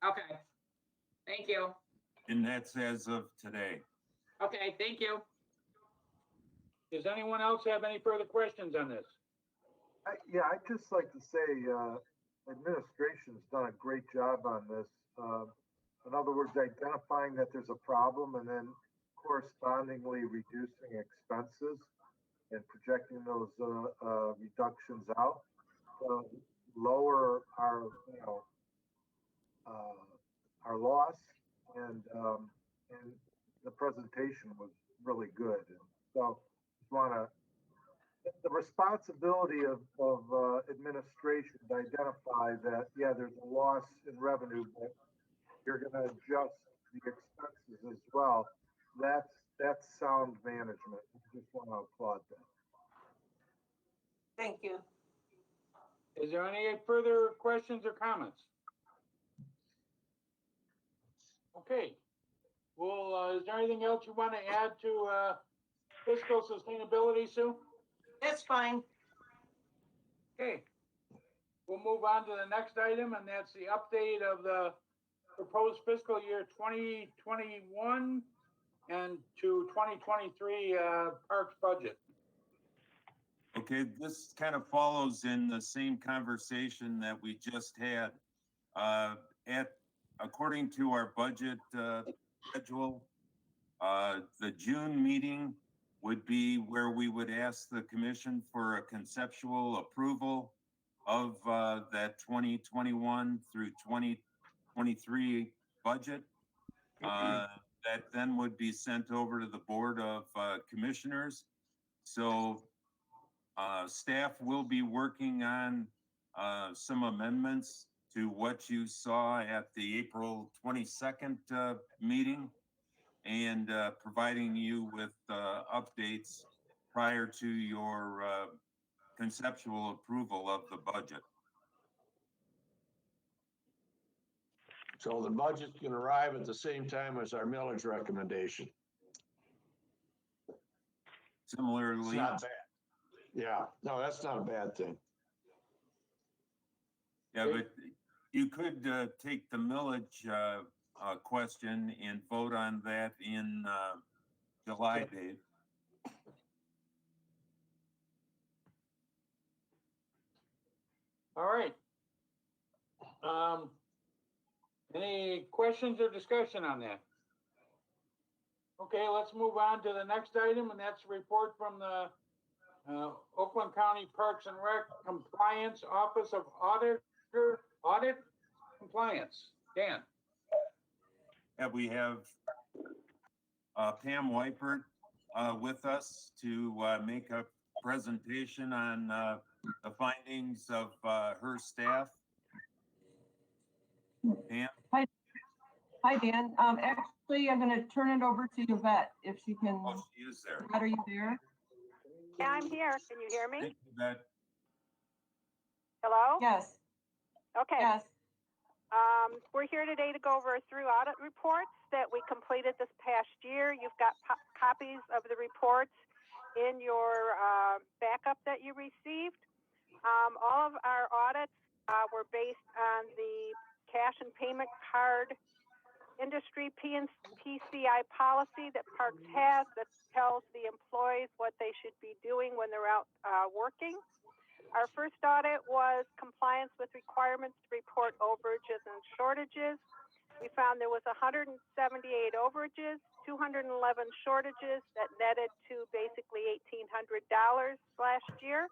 Okay, thank you. And that's as of today. Okay, thank you. Does anyone else have any further questions on this? I'd just like to say, administration's done a great job on this. In other words, identifying that there's a problem and then correspondingly reducing expenses and projecting those reductions out. Lower our, our loss, and the presentation was really good. And so just wanna, the responsibility of administration to identify that, yeah, there's a loss in revenue, but you're gonna adjust the expenses as well. That's sound management. Just wanna applaud that. Thank you. Is there any further questions or comments? Okay. Well, is there anything else you want to add to fiscal sustainability, Sue? That's fine. Okay. We'll move on to the next item, and that's the update of the proposed fiscal year 2021 and to 2023 parks budget. Okay, this kind of follows in the same conversation that we just had. According to our budget schedule, the June meeting would be where we would ask the commission for a conceptual approval of that 2021 through 2023 budget. That then would be sent over to the Board of Commissioners. So staff will be working on some amendments to what you saw at the April 22nd meeting, and providing you with updates prior to your conceptual approval of the budget. So the budget can arrive at the same time as our millage recommendation. It's Similarly, not bad. Yeah, no, that's not a bad thing. yeah, but you could take the millage question and vote on that in July, Dave. All right. Any questions or discussion on that? Okay, let's move on to the next item, and that's a report from the Oakland County Parks and Rec Compliance Office of Audit Compliance. Dan? Yeah, we have Pam Wypert with us to make a presentation on the findings of her staff. Pam? Hi, Dan. Actually, I'm gonna turn it over to Yvette if she can. Oh, she is there. Yvette, are you there? Yeah, I'm here. Can you hear me? Thank you, Yvette. Hello? Yes. Okay. Yes. We're here today to go over 3 audit reports that we completed this past year. You've got copies of the reports in your backup that you received. All of our audits were based on the cash and payment card industry PCI policy that Parks has that tells the employees what they should be doing when they're out working. Our first audit was compliance with requirements to report overages and shortages. We found there was 178 overages, 211 shortages that netted to basically $1,800 last year.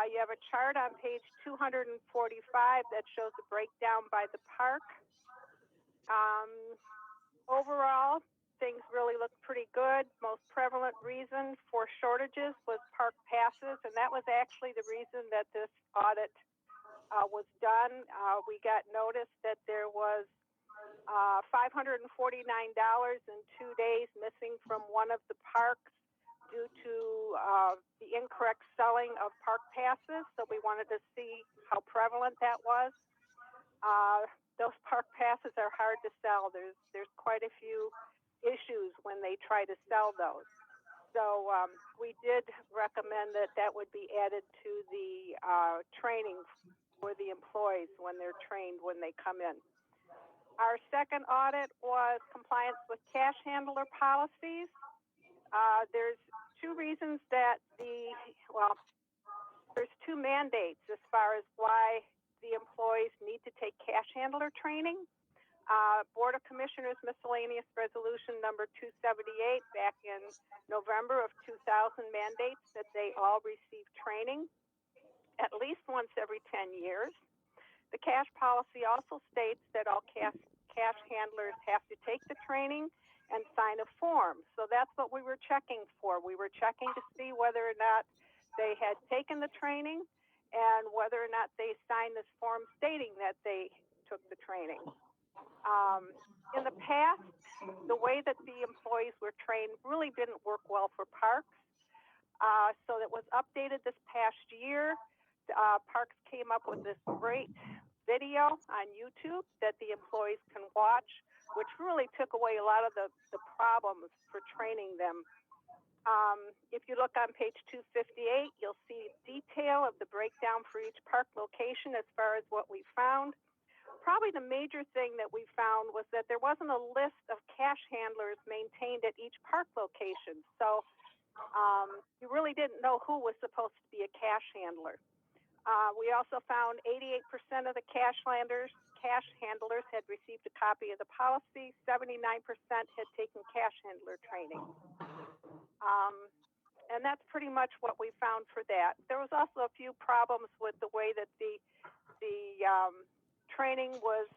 You have a chart on page 245 that shows the breakdown by the park. Overall, things really look pretty good. Most prevalent reason for shortages was park passes, and that was actually the reason that this audit was done. We got notice that there was $549 in 2 days missing from one of the parks due to the incorrect selling of park passes. So we wanted to see how prevalent that was. Those park passes are hard to sell. There's quite a few issues when they try to sell those. So we did recommend that that would be added to the training for the employees when they're trained when they come in. Our second audit was compliance with cash handler policies. There's 2 reasons that there's 2 mandates as far as why the employees need to take cash handler training. Board of Commissioners Miscellaneous Resolution number 278 back in November of 2000 mandates that they all receive training at least once every 10 years. The cash policy also states that all cash handlers have to take the training and sign a form. So that's what we were checking for. We were checking to see whether or not they had taken the training and whether or not they signed this form stating that they took the training. In the past, the way that the employees were trained really didn't work well for parks. So it was updated this past year. Parks came up with this great video on YouTube that the employees can watch, which really took away a lot of the problems for training them. If you look on page 258, you'll see detail of the breakdown for each park location as far as what we found. Probably the major thing that we found was that there wasn't a list of cash handlers maintained at each park location. So you really didn't know who was supposed to be a cash handler. We also found 88% of the cash handlers had received a copy of the policy. 79% had taken cash handler training. And that's pretty much what we found for that. There was also a few problems with the way that the training was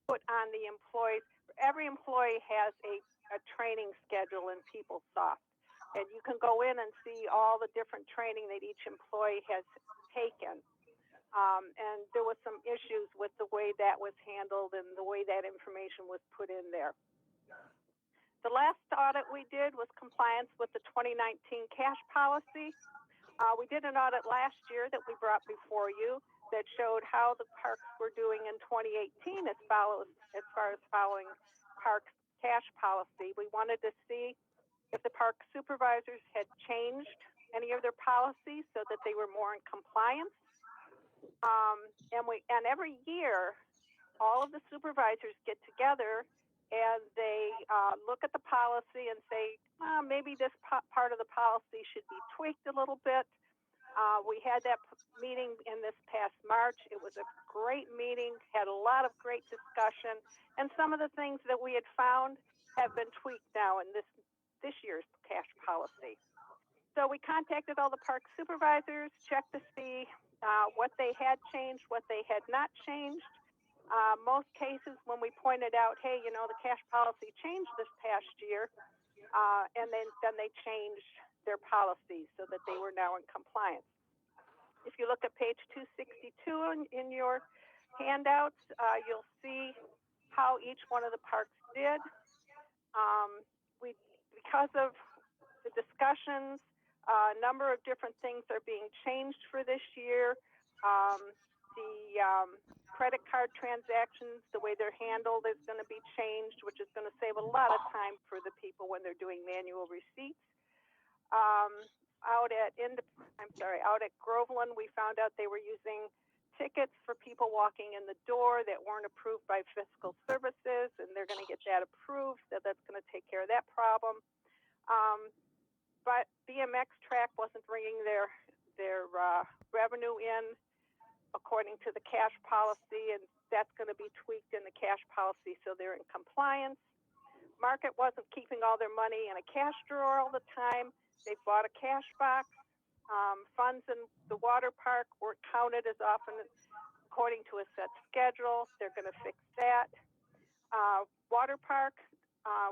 put on the employees. Every employee has a training schedule in PeopleSoft, and you can go in and see all the different training that each employee has taken. And there was some issues with the way that was handled and the way that information was put in there. The last audit we did was compliance with the 2019 cash policy. We did an audit last year that we brought before you that showed how the parks were doing in 2018 as far as following parks cash policy. We wanted to see if the park supervisors had changed any of their policies so that they were more in compliance. And every year, all of the supervisors get together and they look at the policy and say, maybe this part of the policy should be tweaked a little bit. We had that meeting in this past March. It was a great meeting, had a lot of great discussion, and some of the things that we had found have been tweaked now in this year's cash policy. So we contacted all the park supervisors, checked to see what they had changed, what they had not changed. Most cases when we pointed out, hey, you know, the cash policy changed this past year, and then they changed their policies so that they were now in compliance. If you look at page 262 in your handouts, you'll see how each one of the parks did. Because of the discussions, a number of different things are being changed for this year. The credit card transactions, the way they're handled is going to be changed, which is going to save a lot of time for the people when they're doing manual receipts. Out at Groveland, we found out they were using tickets for people walking in the door that weren't approved by Fiscal Services, and they're going to get that approved. So that's going to take care of that problem. But BMX Track wasn't bringing their revenue in according to the cash policy, and that's going to be tweaked in the cash policy so they're in compliance. Market wasn't keeping all their money in a cash drawer all the time. They bought a cash box. Funds in the water park weren't counted as often according to a set schedule. They're going to fix that. Water park,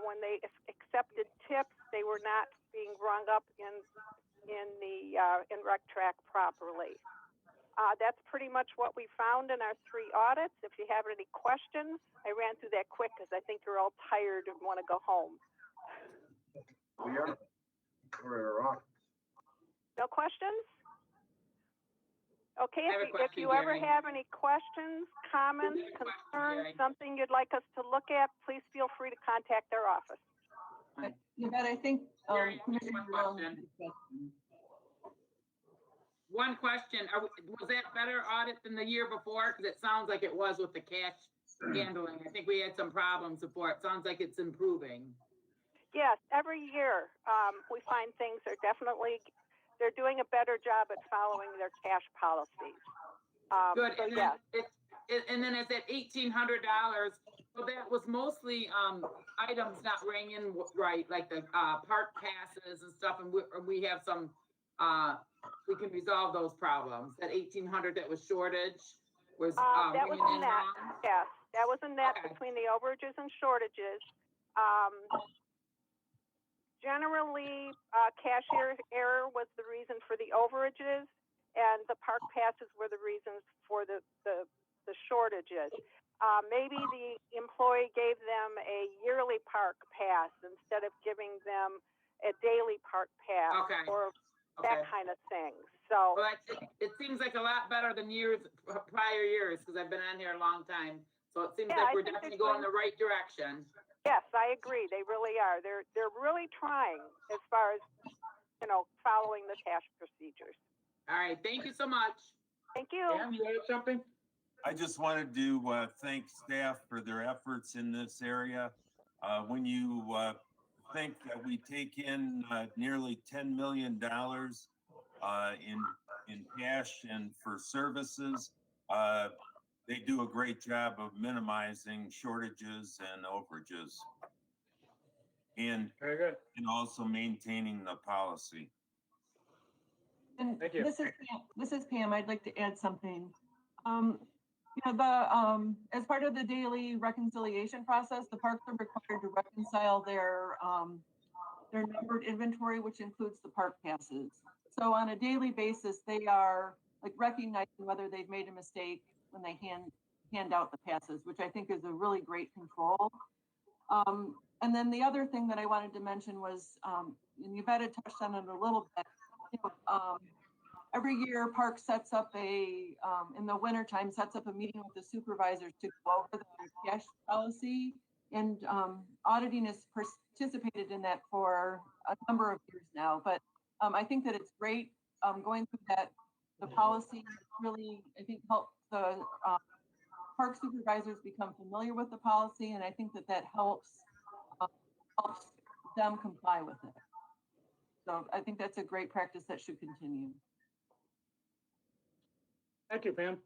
when they accepted tips, they were not being rung up in Rec Track properly. That's pretty much what we found in our 3 audits. If you have any questions, I ran through that quick because I think you're all tired and want to go home. We are. We're off. No questions? Okay, if you ever have any questions, comments, concerns, something you'd like us to look at, please feel free to contact our office. Yvette, I think Commissioner One question, was that better audit than the year before? Because it sounds like it was with the cash handling. I think we had some problems before. It sounds like it's improving. Yes, every year we find things are definitely, they're doing a better job at following their cash policies. Good, so and yes. then it's at $1,800. So that was mostly items not ringing right, like the park passes and stuff, and we have some, we can resolve those problems. That 1,800 that was shortage was that was ringing in in that. wrong? Yes, that was in that Okay. between the overages and shortages. Generally, cashier error was the reason for the overages, and the park passes were the reasons for the shortages. Maybe the employee gave them a yearly park pass instead of giving them a daily park pass, Okay. or Okay. that kind of thing. So Well, it seems like a lot better than prior years, because I've been on here a long time. So it seems Yeah, like I we're think definitely they're going the right direction. yes, I agree. They really are. They're really trying as far as, you know, following the cash procedures. All right, thank you so much. Thank you. Dan, you had something? I just wanted to thank staff for their efforts in this area. When you think that we take in nearly $10 million in cash and for services, they do a great job of minimizing shortages and overages, and Very good. also maintaining the policy. And Thank you. this is Pam. I'd like to add something. You know, as part of the daily reconciliation process, the parks are required to reconcile their numbered inventory, which includes the park passes. So on a daily basis, they are like recognizing whether they've made a mistake when they hand out the passes, which I think is a really great control. And then the other thing that I wanted to mention was, and Yvette had touched on it a little bit, you know, every year Park sets up in the wintertime, sets up a meeting with the supervisors to go over the cash policy, and auditing has participated in that for a number of years now, but I think that it's great going through that. The policy really, I think, helped the park supervisors become familiar with the policy, and I think that that helps them comply with it. So I think that's a great practice that should continue. Thank you, Pam.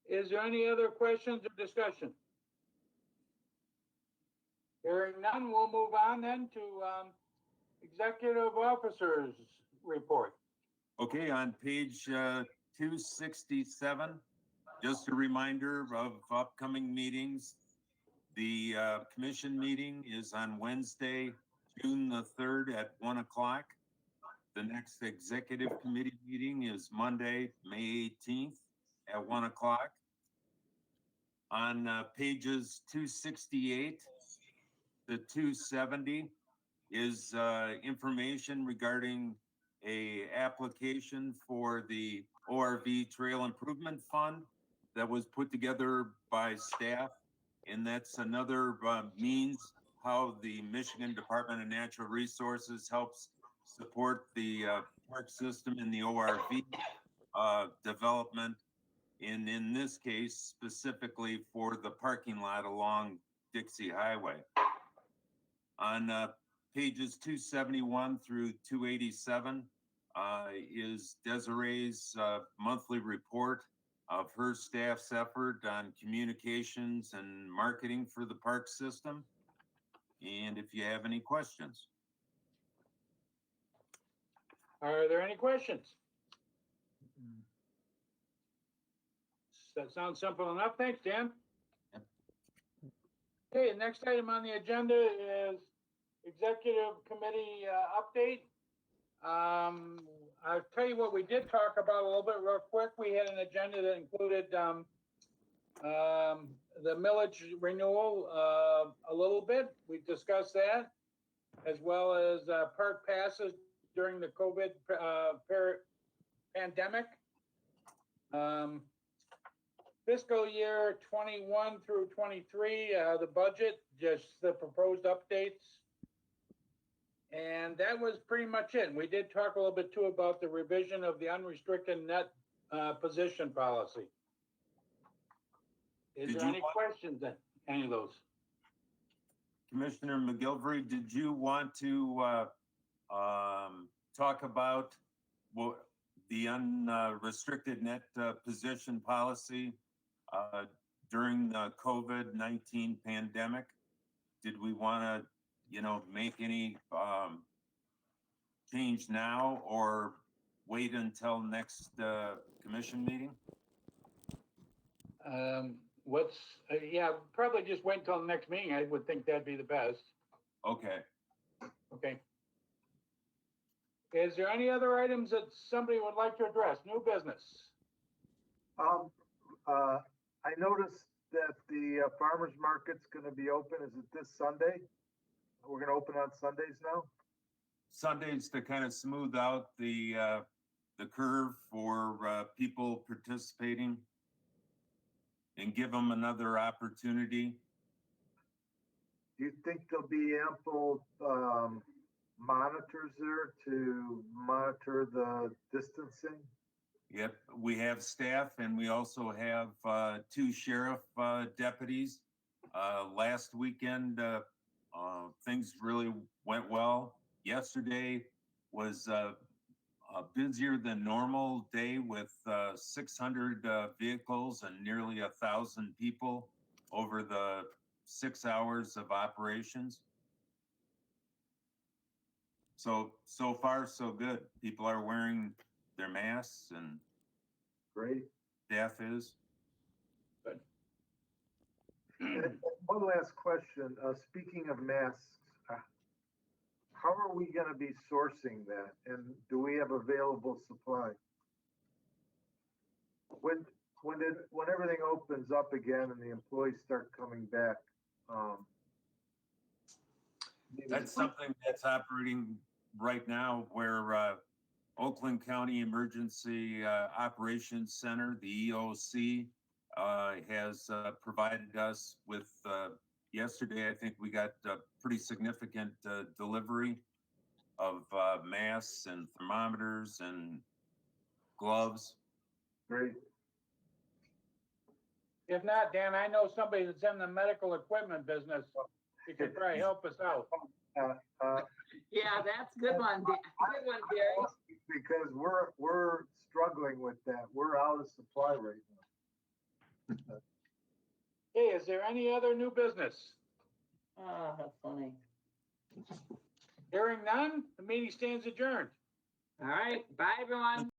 Is there any other questions or discussion? Hearing none, we'll move on then to executive officers report. Okay, on page 267, just a reminder of upcoming meetings. The commission meeting is on Wednesday, June the 3rd at 1 o'clock. The next executive committee meeting is Monday, May 18th at 1 o'clock. On pages 268 to 270 is information regarding a application for the ORV Trail Improvement Fund that was put together by staff. And that's another means how the Michigan Department of Natural Resources helps support the park system and the ORV development. And in this case, specifically for the parking lot along Dixie Highway. On pages 271 through 287 is Desiree's monthly report of her staff's effort on communications and marketing for the park system. And if you have any questions. Are there any questions? That sounds simple enough. Thanks, Dan. Yep. Okay, the next item on the agenda is executive committee update. I'll tell you what we did talk about a little bit real quick. We had an agenda that included the millage renewal a little bit. We discussed that, as well as park passes during the COVID pandemic. Fiscal year 21 through 23, the budget, just the proposed updates. And that was pretty much it. We did talk a little bit too about the revision of the unrestricted net position policy. Is there any questions on any of those? Commissioner McGilvery, did you want to talk about the unrestricted net position policy during the COVID-19 pandemic? Did we want to, make any change now or wait until next commission meeting? Yeah, probably just wait until the next meeting. I would think that'd be the best. Okay. Okay. Is there any other items that somebody would like to address? New business? I noticed that the farmer's market's gonna be open. Is it this Sunday? We're gonna open on Sundays now? Sundays to kind of smooth out the curve for people participating and give them another opportunity. Do you think there'll be ample monitors there to monitor the distancing? Yep, we have staff and we also have 2 sheriff deputies. Last weekend, things really went well. Yesterday was a busier than normal day with 600 vehicles and nearly 1,000 people over the 6 hours of operations. So far, so good. People are wearing their masks and great. Staff is. Good. One last question. Speaking of masks, how are we going to be sourcing that? And do we have available supply? When everything opens up again and the employees start coming back, that's something that's operating right now where Oakland County Emergency Operations Center, the EOC, has provided us with, yesterday, I think we got a pretty significant delivery of masks and thermometers and gloves. Great. If not, Dan, I know somebody that's in the medical equipment business. He could probably help us out. Yeah, that's a good one, good one, Gary. Because we're struggling with that. We're out of supply right now. Hey, is there any other new business? Ah, that's funny. Hearing none, the meeting stands adjourned. All right, bye, everyone.